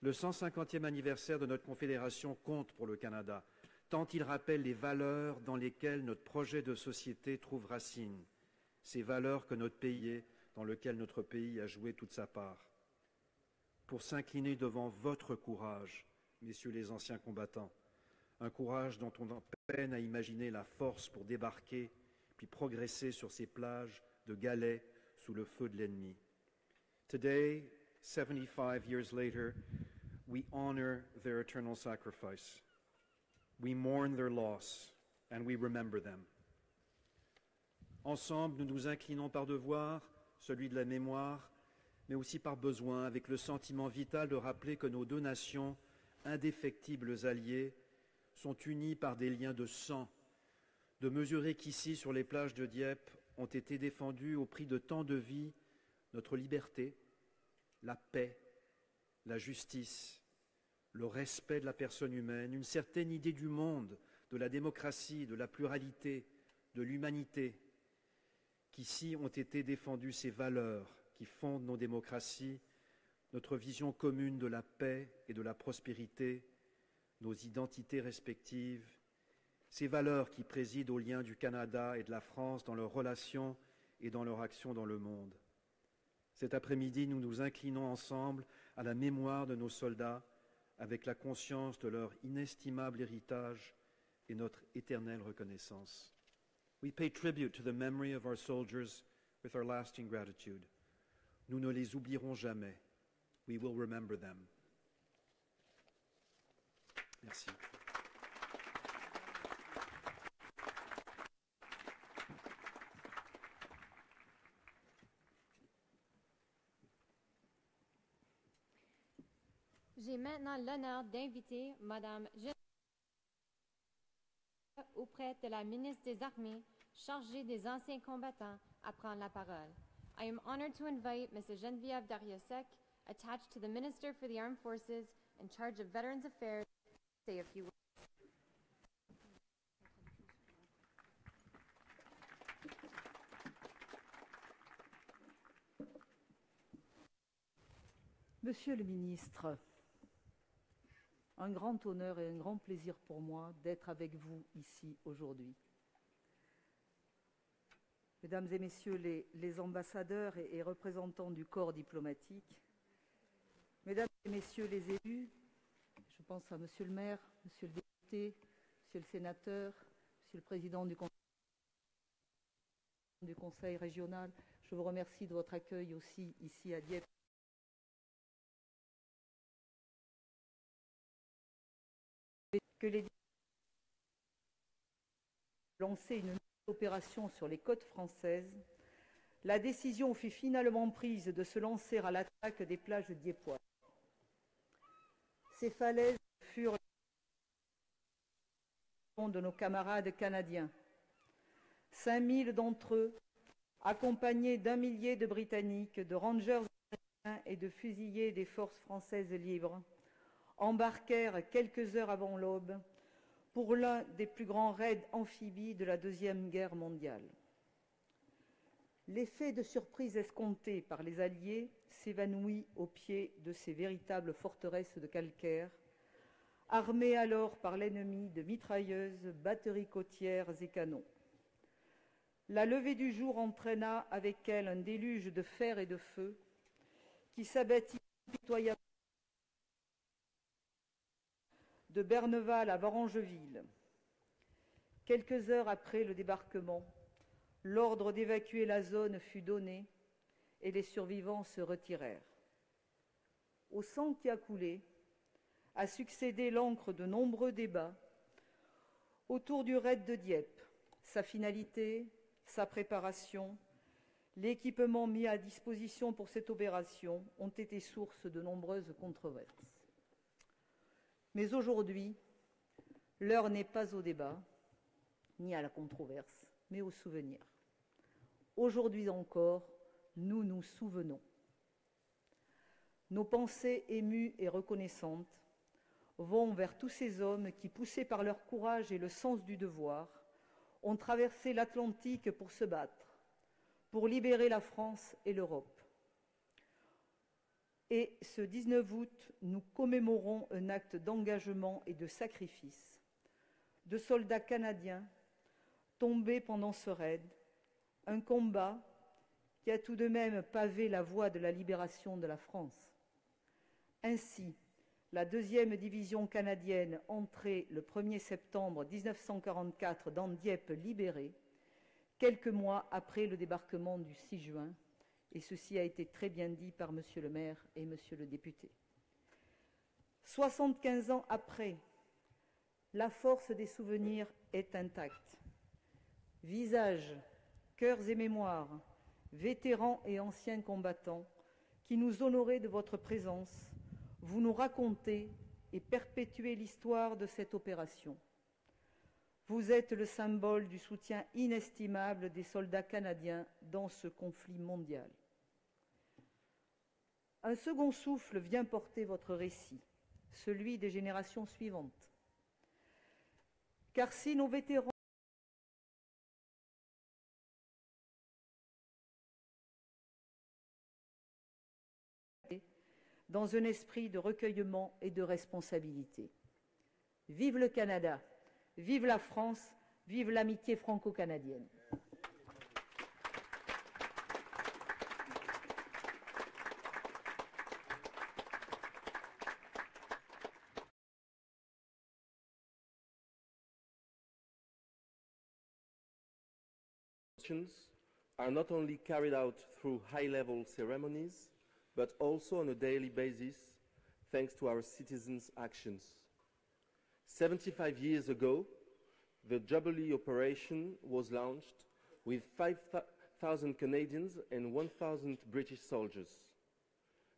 Le 150e anniversaire de notre Confédération compte pour le Canada, tant il rappelle les valeurs dans lesquelles notre projet de société trouve racine, ces valeurs dans lesquelles notre pays a joué toute sa part. pour s'incliner devant votre courage, messieurs les anciens combattants, un courage dont on peine à imaginer la force pour débarquer puis progresser sur ces plages de galets sous le feu de l'ennemi. Today, 75 years later, we honor their eternal sacrifice. We mourn their loss and we remember them. Ensemble, nous nous inclinons par devoir, celui de la mémoire, mais aussi par besoin, avec le sentiment vital de rappeler que nos deux nations, indéfectibles alliés, sont unies par des liens de sang, de mesurer qu'ici, sur les plages de Dieppe, ont été défendues au prix de tant de vies notre liberté, la paix, la justice, le respect de la personne humaine, une certaine idée du monde, de la démocratie, de la pluralité, de l'humanité, qu'ici ont été défendues ces valeurs qui fondent nos démocraties, notre vision commune de la paix et de la prospérité, nos identités respectives, ces valeurs qui président aux liens du Canada et de la France dans leurs relations et dans leur action dans le monde. Cet après-midi, nous nous inclinons ensemble à la mémoire de nos soldats avec la conscience de leur inestimable héritage et notre éternelle reconnaissance. We pay tribute to the memory of our soldiers with our lasting gratitude. Nous ne les oublierons jamais. We will remember them. Merci. J'ai maintenant l'honneur d'inviter Madame auprès de la ministre des Armées, chargée des anciens combattants, à prendre la parole. I am honored to invite Mrs. Geneviève Darrieussecq, attached to the Minister for the Armed Forces in charge of Veterans Affairs, to say a few words. Monsieur le ministre, un grand honneur et un grand plaisir pour moi d'être avec vous ici aujourd'hui. Mesdames et messieurs les ambassadeurs et représentants du corps diplomatique, mesdames et messieurs les élus, je pense à monsieur le maire, monsieur le député, monsieur le sénateur, monsieur le président du conseil régional, je vous remercie de votre accueil aussi ici à Dieppe. Que les lancer une opération sur les côtes françaises, la décision fut finalement prise de se lancer à l'attaque des plages dieppoises. Ces falaises furent de nos camarades canadiens. 5000 d'entre eux, accompagnés d'1 millier de Britanniques, de rangers américains et de fusiliers des forces françaises libres, embarquèrent quelques heures avant l'aube pour l'un des plus grands raids amphibies de la Deuxième Guerre mondiale. L'effet de surprise escompté par les Alliés s'évanouit au pied de ces véritables forteresses de calcaire, armées alors par l'ennemi de mitrailleuses, batteries côtières et canons. La levée du jour entraîna avec elle un déluge de fer et de feu qui s'abattit impitoyablement de Berneval à Varangeville. Quelques heures après le débarquement, l'ordre d'évacuer la zone fut donné et les survivants se retirèrent. Au sang qui a coulé a succédé l'encre de nombreux débats autour du raid de Dieppe, sa finalité, sa préparation, l'équipement mis à disposition pour cette opération ont été source de nombreuses controverses. Mais aujourd'hui, l'heure n'est pas au débat, ni à la controverse, mais au souvenir. Aujourd'hui encore, nous nous souvenons. Nos pensées émues et reconnaissantes vont vers tous ces hommes qui, poussés par leur courage et le sens du devoir, ont traversé l'Atlantique pour se battre, pour libérer la France et l'Europe. Et ce 19 août, nous commémorons un acte d'engagement et de sacrifice de soldats canadiens tombés pendant ce raid, un combat qui a tout de même pavé la voie de la libération de la France. Ainsi, la 2e division canadienne, entrée le 1er septembre 1944 dans Dieppe libérée, quelques mois après le débarquement du 6 juin, et ceci a été très bien dit par Monsieur le maire et Monsieur le député. 75 ans après, la force des souvenirs est intacte. Visages, cœurs et mémoires, vétérans et anciens combattants, qui nous honorez de votre présence, vous nous racontez et perpétuez l'histoire de cette opération. Vous êtes le symbole du soutien inestimable des soldats canadiens dans ce conflit mondial. Un second souffle vient porter votre récit, celui des générations suivantes. Car si nos vétérans dans un esprit de recueillement et de responsabilité. Vive le Canada, vive la France, vive l'amitié franco-canadienne. Are not only carried out through high-level ceremonies, but also on a daily basis, thanks to our citizens' actions. 75 years ago, the Jubilee operation was launched with 5,000 Canadians and 1,000 British soldiers.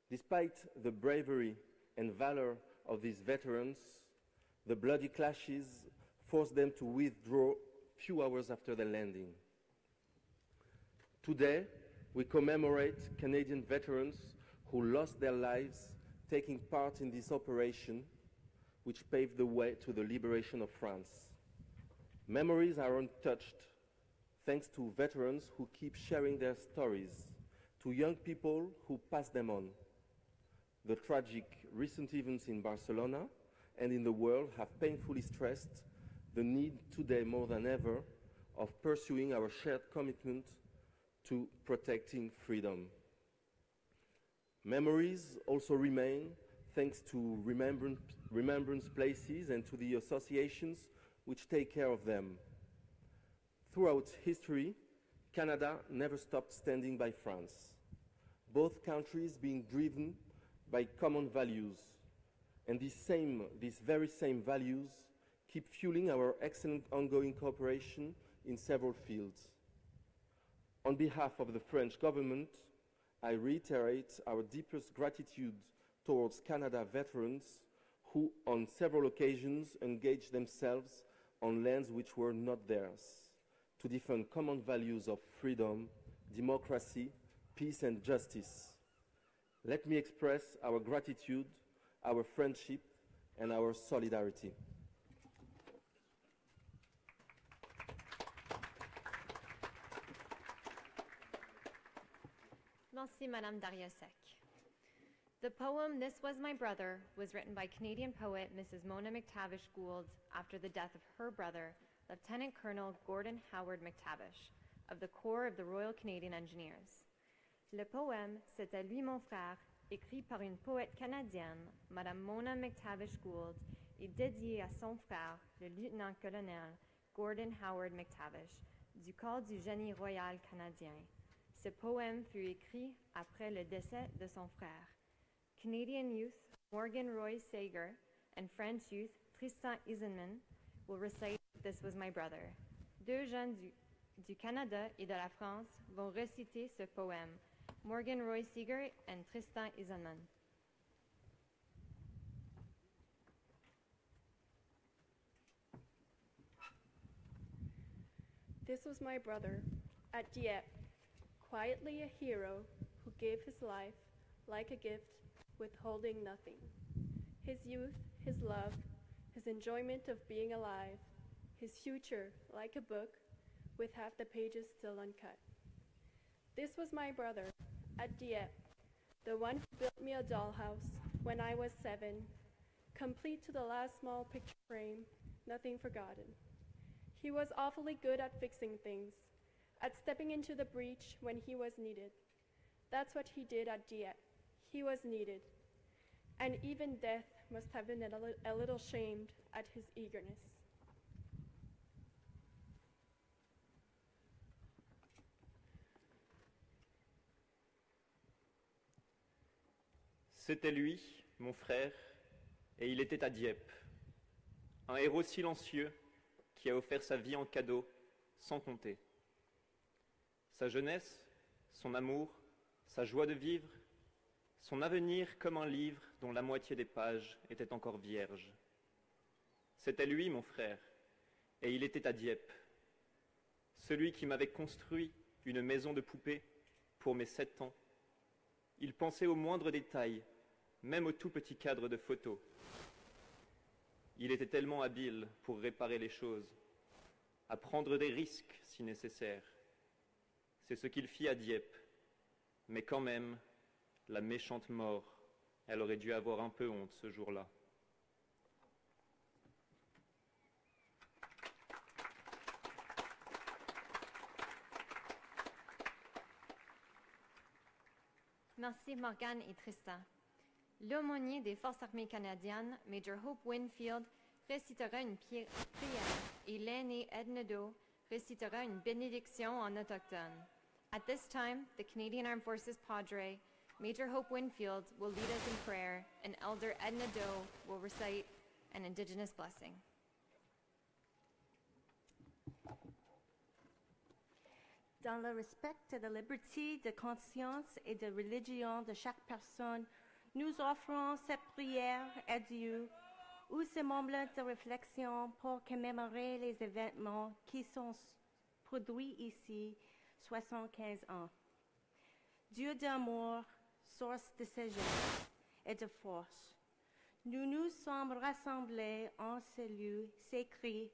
Despite the bravery and valor of these veterans, the bloody clashes forced them to withdraw few hours after their landing. Today, we commemorate Canadian veterans who lost their lives taking part in this operation, which paved the way to the liberation of France. Memories are untouched, thanks to veterans who keep sharing their stories, to young people who pass them on. The tragic recent events in Barcelona and in the world have painfully stressed the need today more than ever of pursuing our shared commitment to protecting freedom. Memories also remain thanks to remembrance places and to the associations which take care of them. Throughout history, Canada never stopped standing by France, both countries being driven by common values, and these very same values keep fueling our excellent ongoing cooperation in several fields. On behalf of the French government, I reiterate our deepest gratitude towards Canada veterans who on several occasions engaged themselves on lands which were not theirs, to defend common values of freedom, democracy, peace and justice. Let me express our gratitude, our friendship and our solidarity. Merci, Madame Darrieussecq. The poem This Was My Brother was written by Canadian poet Mrs. Mona McTavish Gould after the death of her brother, Lieutenant Colonel Gordon Howard McTavish, of the Corps of the Royal Canadian Engineers. Le poème, C'est à lui mon frère, écrit par une poète canadienne, Madame Mona McTavish Gould, est dédié à son frère, le lieutenant-colonel Gordon Howard McTavish, du Corps du Génie royal canadien. Ce poème fut écrit après le décès de son frère. Canadian youth Morgan Roy Sager and French youth Tristan Isenman will recite This Was My Brother. Deux jeunes du Canada et de la France vont réciter ce poème, Morgan Roy Seeger and Tristan Isenman. This was my brother at Dieppe, quietly a hero who gave his life like a gift, withholding nothing. His youth, his love, his enjoyment of being alive, his future like a book with half the pages still uncut. This was my brother at Dieppe, the one who built me a dollhouse when I was 7, complete to the last small picture frame, nothing forgotten. He was awfully good at fixing things, at stepping into the breach when he was needed. That's what he did at Dieppe. He was needed. and even death must have been a little shamed at his eagerness. C'était lui, mon frère, et il était à Dieppe, un héros silencieux qui a offert sa vie en cadeau, sans compter. Sa jeunesse, son amour, sa joie de vivre, son avenir comme un livre dont la moitié des pages étaient encore vierges. C'était lui, mon frère, et il était à Dieppe, celui qui m'avait construit une maison de poupée pour mes 7 ans. Il pensait aux moindres détails, même au tout petit cadre de photos. Il était tellement habile pour réparer les choses, à prendre des risques si nécessaire. C'est ce qu'il fit à Dieppe, mais quand même, la méchante mort, elle aurait dû avoir un peu honte ce jour-là. Merci Morgane et Tristan. L'aumônier des Forces armées canadiennes, Major Hope Winfield, récitera une prière et l'aîné Edna Doe récitera une bénédiction en autochtone. At this time, the Canadian Armed Forces Padre, Major Hope Winfield, will lead us in prayer, and Elder Edna Doe will recite an Indigenous blessing. Dans le respect de la liberté de conscience et de religion de chaque personne, nous offrons cette prière à Dieu ou ce moment de réflexion pour commémorer les événements qui sont produits ici 75 ans. Dieu d'amour, source de sagesse et de force, nous nous sommes rassemblés en ce lieu sacré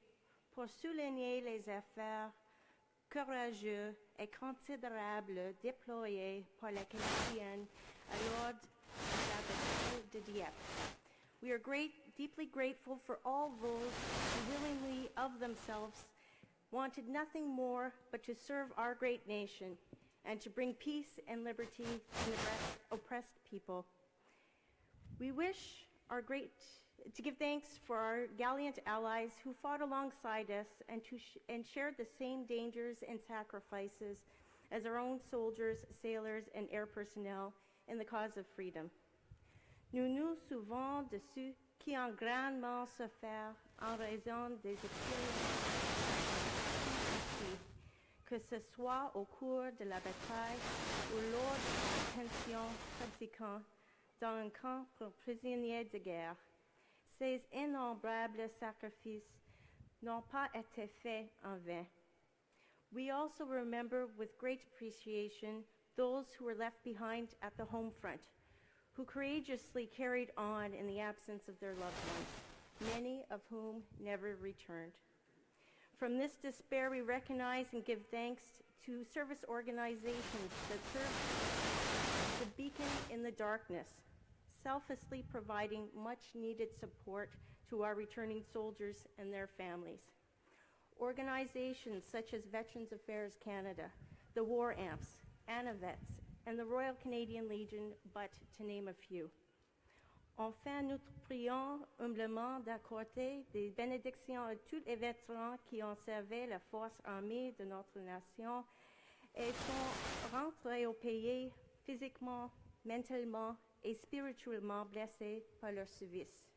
pour souligner les efforts courageux et considérables déployés par les Canadiens à l'ordre de la bataille de Dieppe. We are deeply grateful for all those who willingly of themselves wanted nothing more but to serve our great nation and to bring peace and liberty to the oppressed people. We wish to give thanks for our gallant allies who fought alongside us and shared the same dangers and sacrifices as our own soldiers, sailors, and air personnel in the cause of freedom. Nous nous souvenons de ceux qui ont grandement souffert en raison des expériences ici, que ce soit au cours de la bataille ou lors de détentions subséquentes dans un camp pour prisonniers de guerre. Ces innombrables sacrifices n'ont pas été faits en vain. We also remember with great appreciation those who were left behind at the home front, who courageously carried on in the absence of their loved ones, many of whom never returned. From this despair, we recognize and give thanks to service organizations that serve as a beacon in the darkness, selflessly providing much-needed support to our returning soldiers and their families. Organizations such as Veterans Affairs Canada, the War Amps, ANAVETS, and the Royal Canadian Legion, but to name a few. Enfin, nous prions humblement d'accorder des bénédictions à tous les vétérans qui ont servi la force armée de notre nation et sont rentrés au pays physiquement, mentalement et spirituellement blessés par leur service.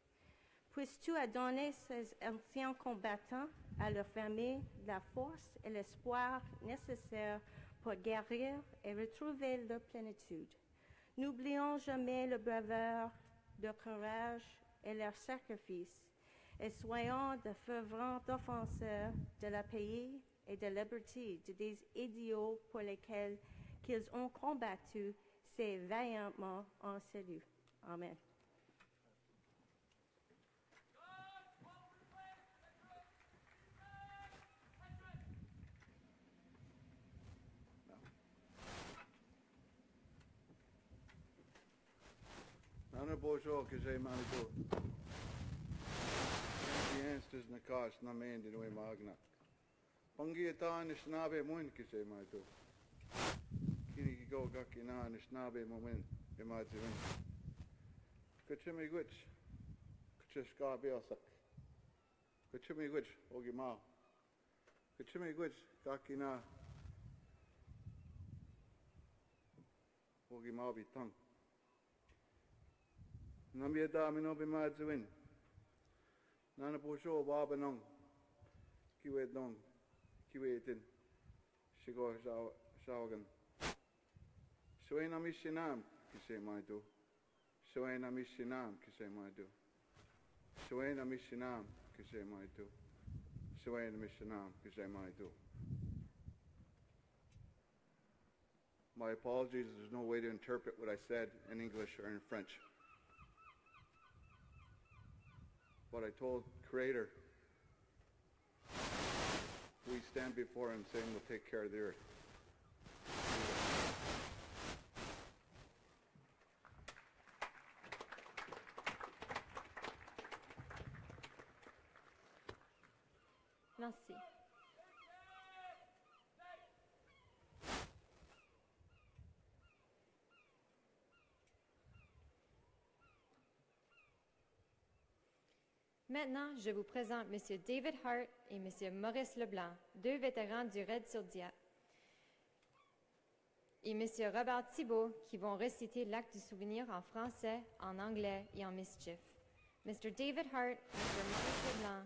Puisses-tu donner ces anciens combattants à leur famille la force et l'espoir nécessaires pour guérir et retrouver leur plénitude. N'oublions jamais le bravoure, leur courage et leur sacrifice, et soyons de fervents défenseurs de la pays et de la liberté, de des idéaux pour lesquels qu'ils ont combattu si vaillamment en salut. Amen. Anna Bojo que j'ai manido. Dienstes na kas na mendi no magna. Pangi ta ni snabe mun que j'ai manido. Kini ki go gaki na ni snabe moment e madivin. Kuchimigwich, Kuchishka Biosak, Kuchimigwich, Ogima, Kuchimigwich, Gakina, Ogima Bitang. Namia Mino Bimadzuin, Nana Busho Babanong, Kiwe Dong, Kiwe Tin, Shigo Shawagan. Shoena Mishinam, Kishe Maidu. Shoena Mishinam, Kishe Maidu. Shoena Mishinam, Kishe Maidu. Shoena Mishinam, Kishe Maidu. My apologies, there's no way to interpret what I said in English or in French. But I told Creator, we stand before Him saying we'll take care of the earth. Merci. Maintenant, je vous présente M. David Hart et M. Maurice Leblanc, deux vétérans du Raid sur Dieppe, et M. Robert Thibault, qui vont réciter l'acte du souvenir en français, en anglais et en mischief. Mr. David Hart, Mr. Maurice Leblanc,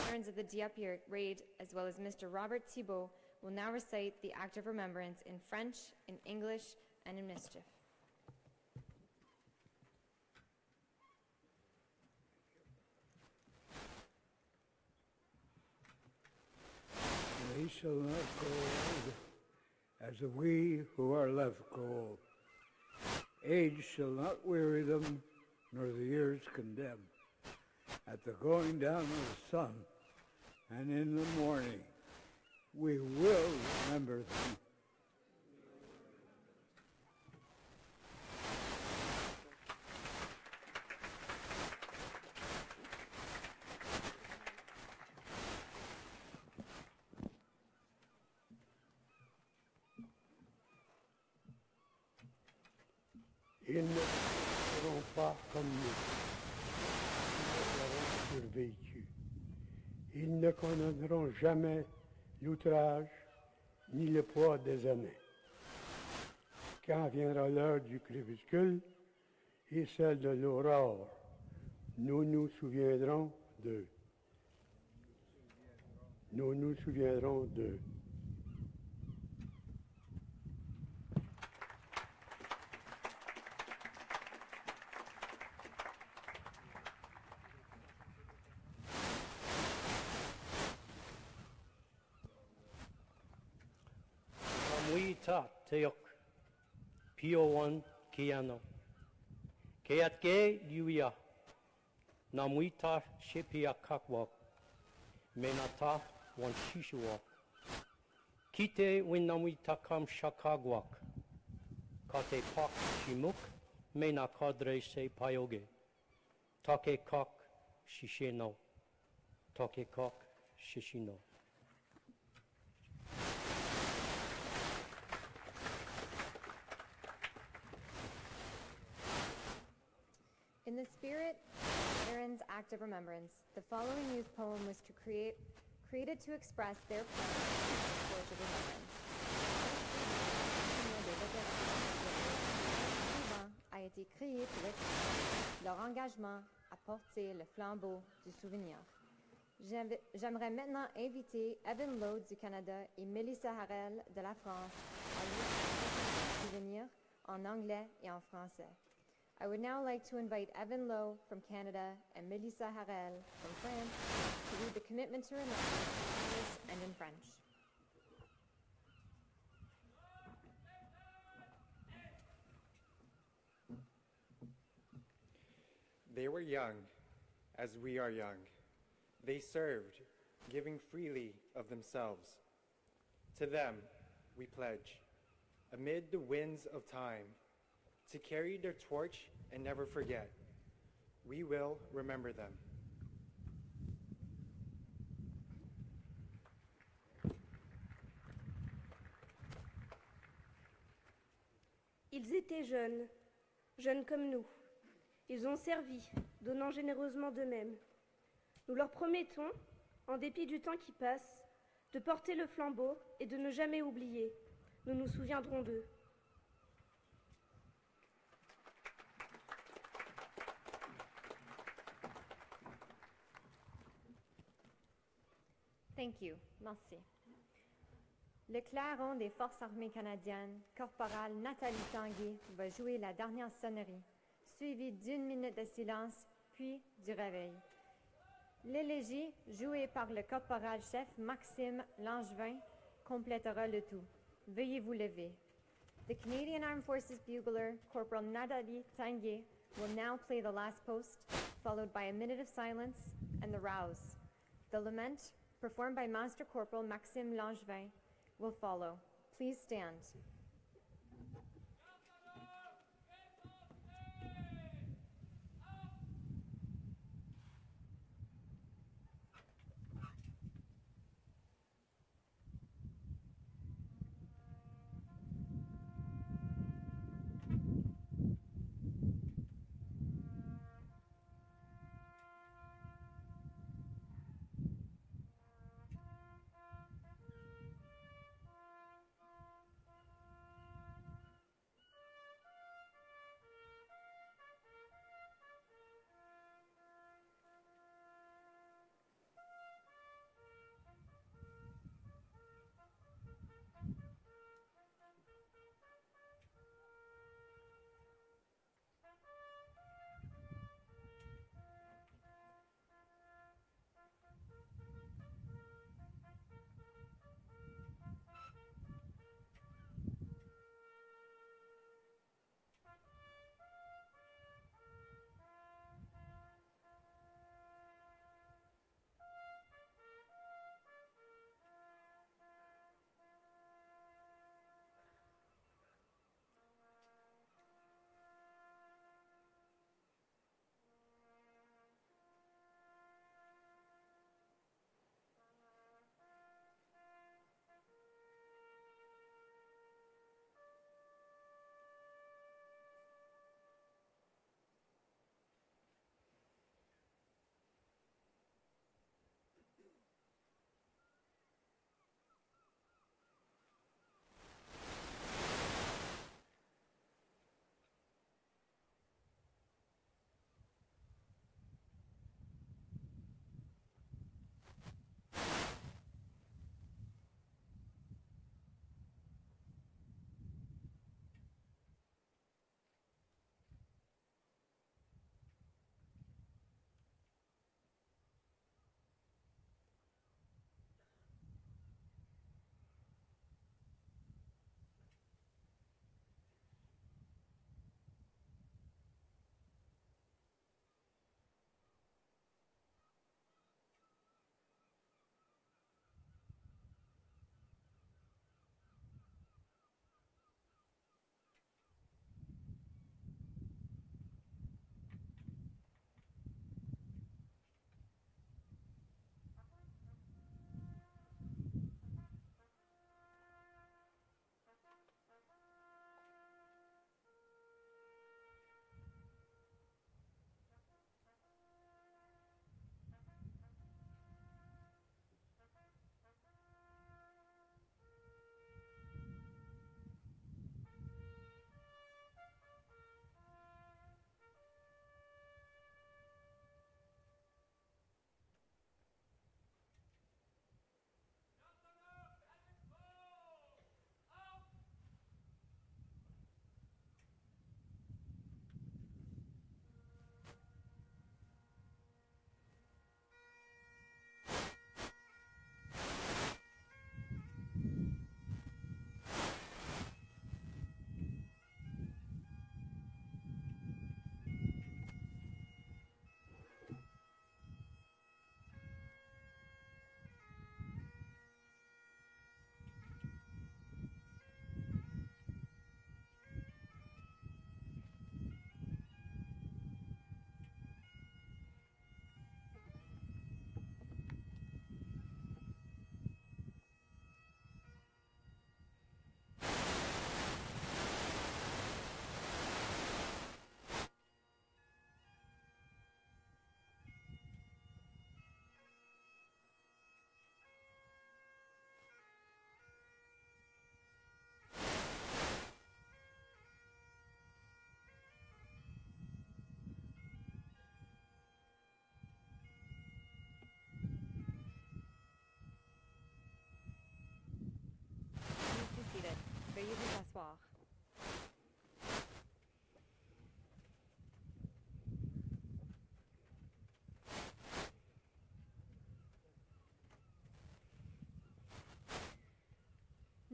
veterans of the Dieppe Raid, as well as Mr. Robert Thibault, will now recite the act of remembrance in French, in English, and in mischief. They shall not go old, as we who are left go old. Age shall not weary them, nor the years condemn. At the going down of the sun, and in the morning, we will remember them. Ils ne seront pas comme nous. Ils auront survécu. Ils ne connaîtront jamais l'outrage ni le poids des années. Quand viendra l'heure du crépuscule et celle de l'aurore, nous nous souviendrons d'eux. Nous nous souviendrons d'eux. Ta teok pio1 kiano keatke yuia namuita shipia kakwak menata wan shishuwak kite win namuita kam shakagwak kate pak shimuk mena kadre se payoge take kok shishino take kok shishino. In the spirit of Aaron's act of remembrance, the following youth poem was created to express their plan for the remembrance. A été créé pour exprimer leur engagement à porter le flambeau du souvenir. J'aimerais maintenant inviter Evan Lowe du Canada et Melissa Harel de la France à lire le souvenir en anglais et en français. I would now like to invite Evan Lowe from Canada and Melissa Harel from France to read the commitment to remember in English and in French. They were young, as we are young. They served, giving freely of themselves. To them we pledge, amid the winds of time, to carry their torch and never forget. We will remember them. Ils étaient jeunes, jeunes comme nous. Ils ont servi, donnant généreusement d'eux-mêmes. Nous leur promettons, en dépit du temps qui passe, de porter le flambeau et de ne jamais oublier. Nous nous souviendrons d'eux. Thank you. Merci. Le clairon des Forces armées canadiennes, corporal Nathalie Tanguay, va jouer la dernière sonnerie, suivie d'1 minute de silence, puis du réveil. L'élégie, jouée par le corporal-chef Maxime Langevin, complétera le tout. Veuillez vous lever. The Canadian Armed Forces bugler, Corporal Nathalie Tanguay, will now play the last post, followed by a minute of silence and the rouse. The lament, performed by Master Corporal Maxime Langevin, will follow. Please stand.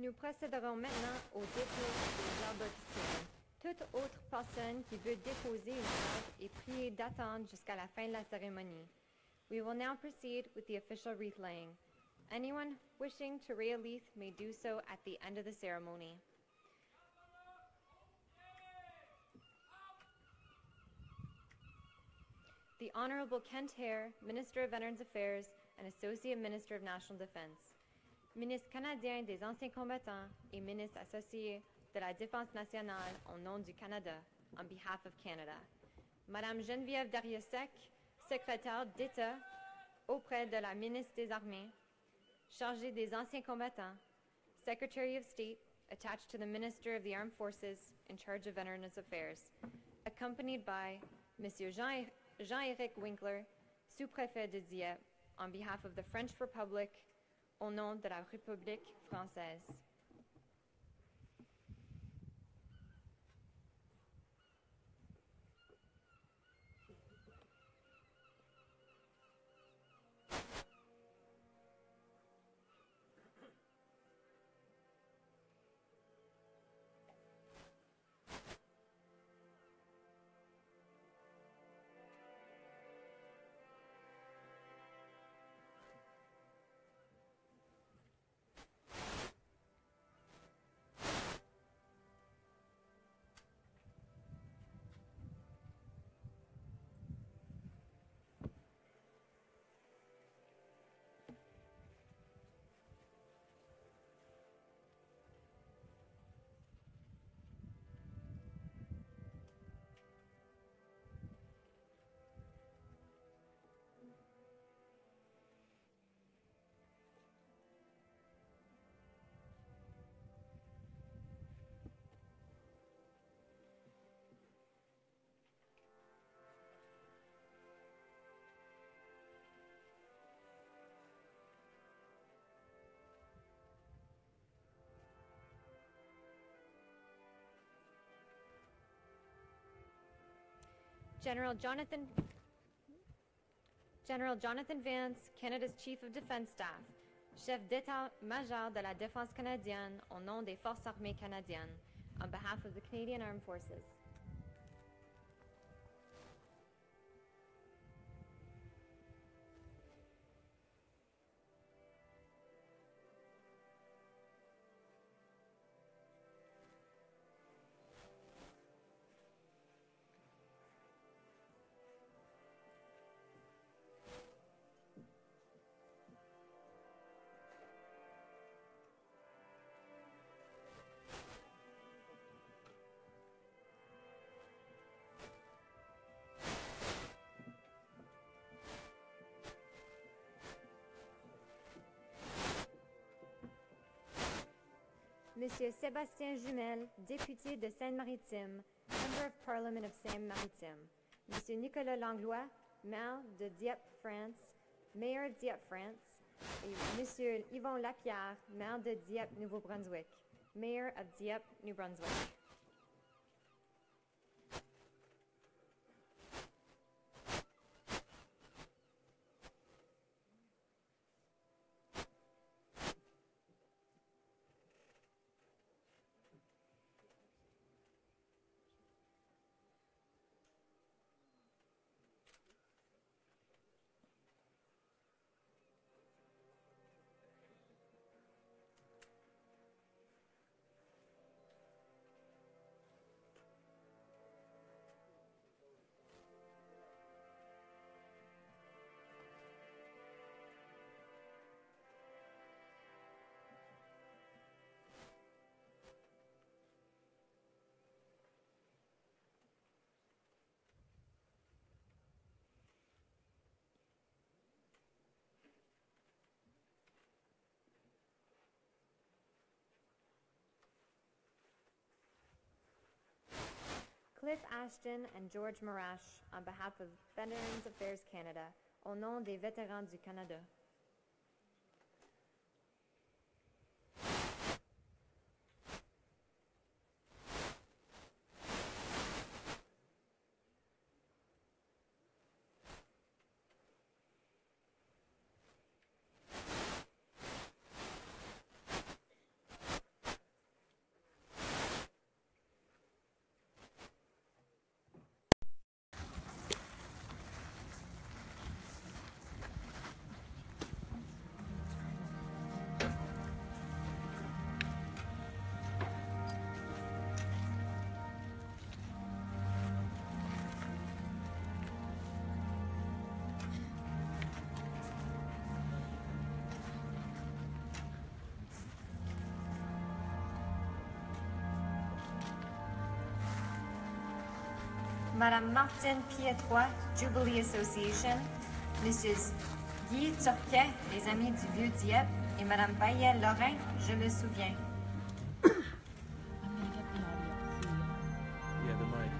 Nous procéderons maintenant au dépôt des arbres christiens. Toute autre personne qui veut déposer une arbre est priée d'attendre jusqu'à la fin de la cérémonie. We will now proceed with the official wreath laying. Anyone wishing to lay a wreath may do so at the end of the ceremony. The Honorable Kent Hare, Minister of Veterans Affairs and Associate Minister of National Defense. Ministre canadien des Anciens Combattants et ministre associé de la Défense nationale au nom du Canada, on behalf of Canada. Madame Geneviève Darrieussecq, secrétaire d'État auprès de la ministre des Armées, chargée des Anciens Combattants, Secretary of State attached to the Minister of the Armed Forces in charge of Veterans Affairs, accompanied by Monsieur Jean-Éric Winkler, sous-préfet de Dieppe, on behalf of the French Republic, au nom de la République française. General Jonathan Vance, Canada's Chief of Defence Staff, chef d'état-major de la Défense canadienne au nom des Forces armées canadiennes, on behalf of the Canadian Armed Forces. Monsieur Sébastien Jumel, député de Seine-Maritime, Member of Parliament of Seine-Maritime. Monsieur Nicolas Langlois, maire de Dieppe, France, Mayor Dieppe, France. Et Monsieur Yvon Lapierre, maire de Dieppe, Nouveau-Brunswick, Mayor of Dieppe, New Brunswick. Cliff Ashton and George Marash, on behalf of Veterans Affairs Canada, au nom des vétérans du Canada. Madame Martine Piétrois, Jubilee Association, Mrs. Guy Turquet, les Amis du Vieux-Dieppe, et Madame Baillet-Lorrain, je me souviens. Yeah, the mic.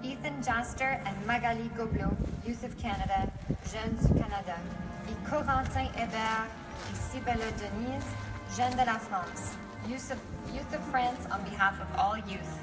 Ethan Jaster and Magali Gobleau, Youth of Canada, Jeunes du Canada, et Corentin Hébert et Cybèle Denise, Jeunes de la France, Youth of France on behalf of all youth.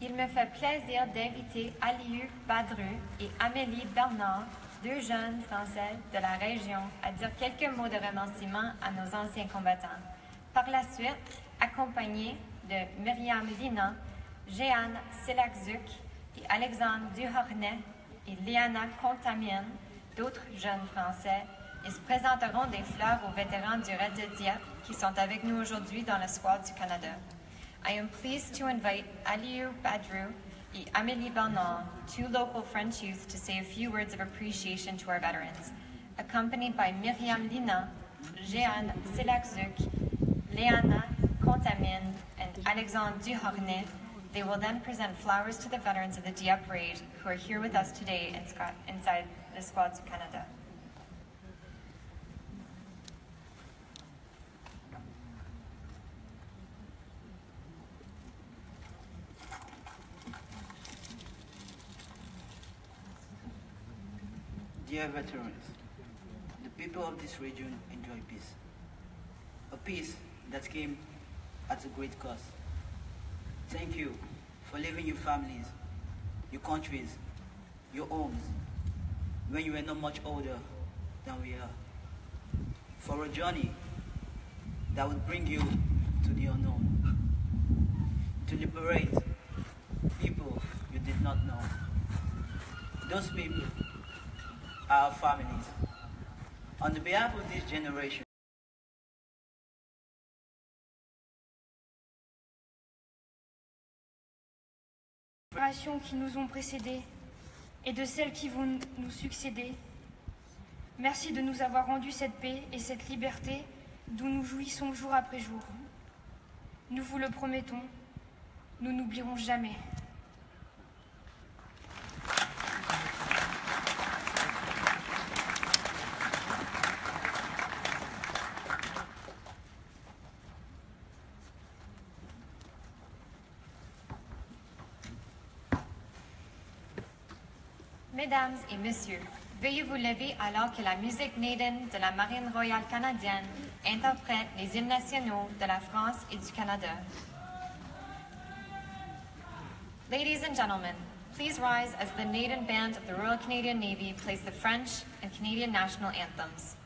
Il me fait plaisir d'inviter Aliou Badru et Amélie Bernard, deux jeunes Français de la région, à dire quelques mots de remerciement à nos anciens combattants. Par la suite, accompagnés de Myriam Lina, Jeanne Selakzuk et Alexandre Duhornet et Liana Contamine, d'autres jeunes Français, ils se présenteront des fleurs aux vétérans du Raid de Dieppe qui sont avec nous aujourd'hui dans le Squad du Canada. I am pleased to invite Aliou Badru and Amélie Bernard, two local French youth, to say a few words of appreciation to our veterans. Accompanied by Myriam Lina, Jeanne Selakzuk, Léana Contamine, and Alexandre Duhornet, they will then present flowers to the veterans of the Dieppe Raid who are here with us today inside the Squads of Canada. Dear veterans, the people of this region enjoy peace. A peace that came at a great cost. Thank you for leaving your families, your countries, your homes, when you were not much older than we are. For a journey that would bring you to the unknown. To liberate people you did not know. Those people our families. On the behalf of this generation, qui nous ont précédés et de celles qui vont nous succéder, merci de nous avoir rendu cette paix et cette liberté dont nous jouissons jour après jour. Nous vous le promettons, nous n'oublierons jamais. Mesdames et messieurs, veuillez vous lever alors que la musique Naden de la Marine royale canadienne interprète les hymnes nationaux de la France et du Canada. Ladies and gentlemen, please rise as the Naden Band of the Royal Canadian Navy plays the French and Canadian national anthems.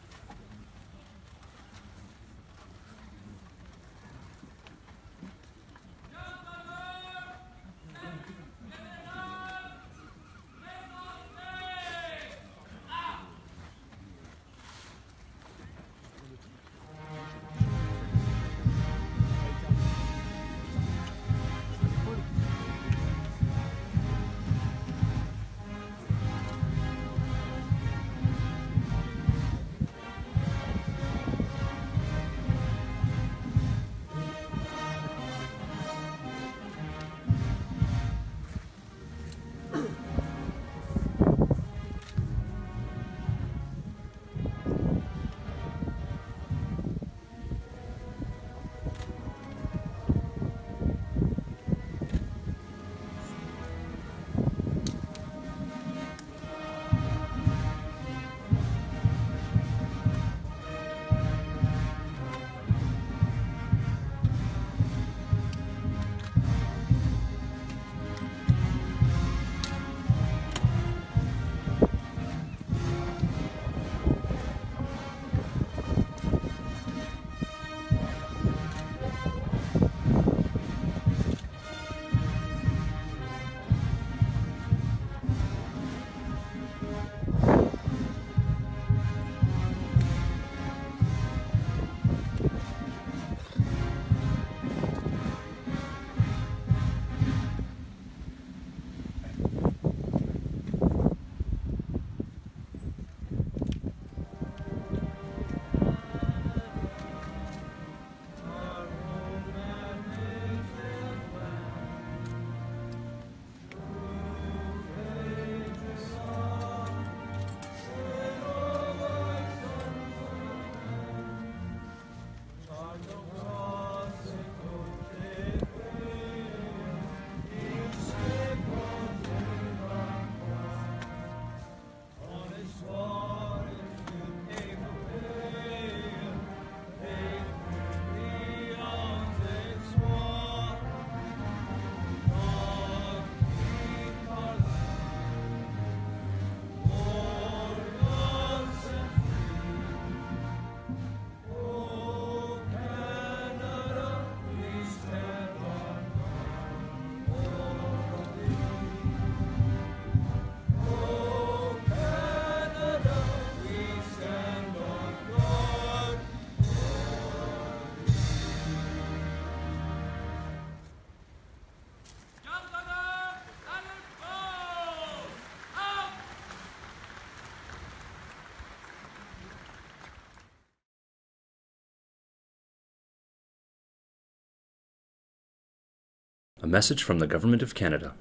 A message from the Government of Canada.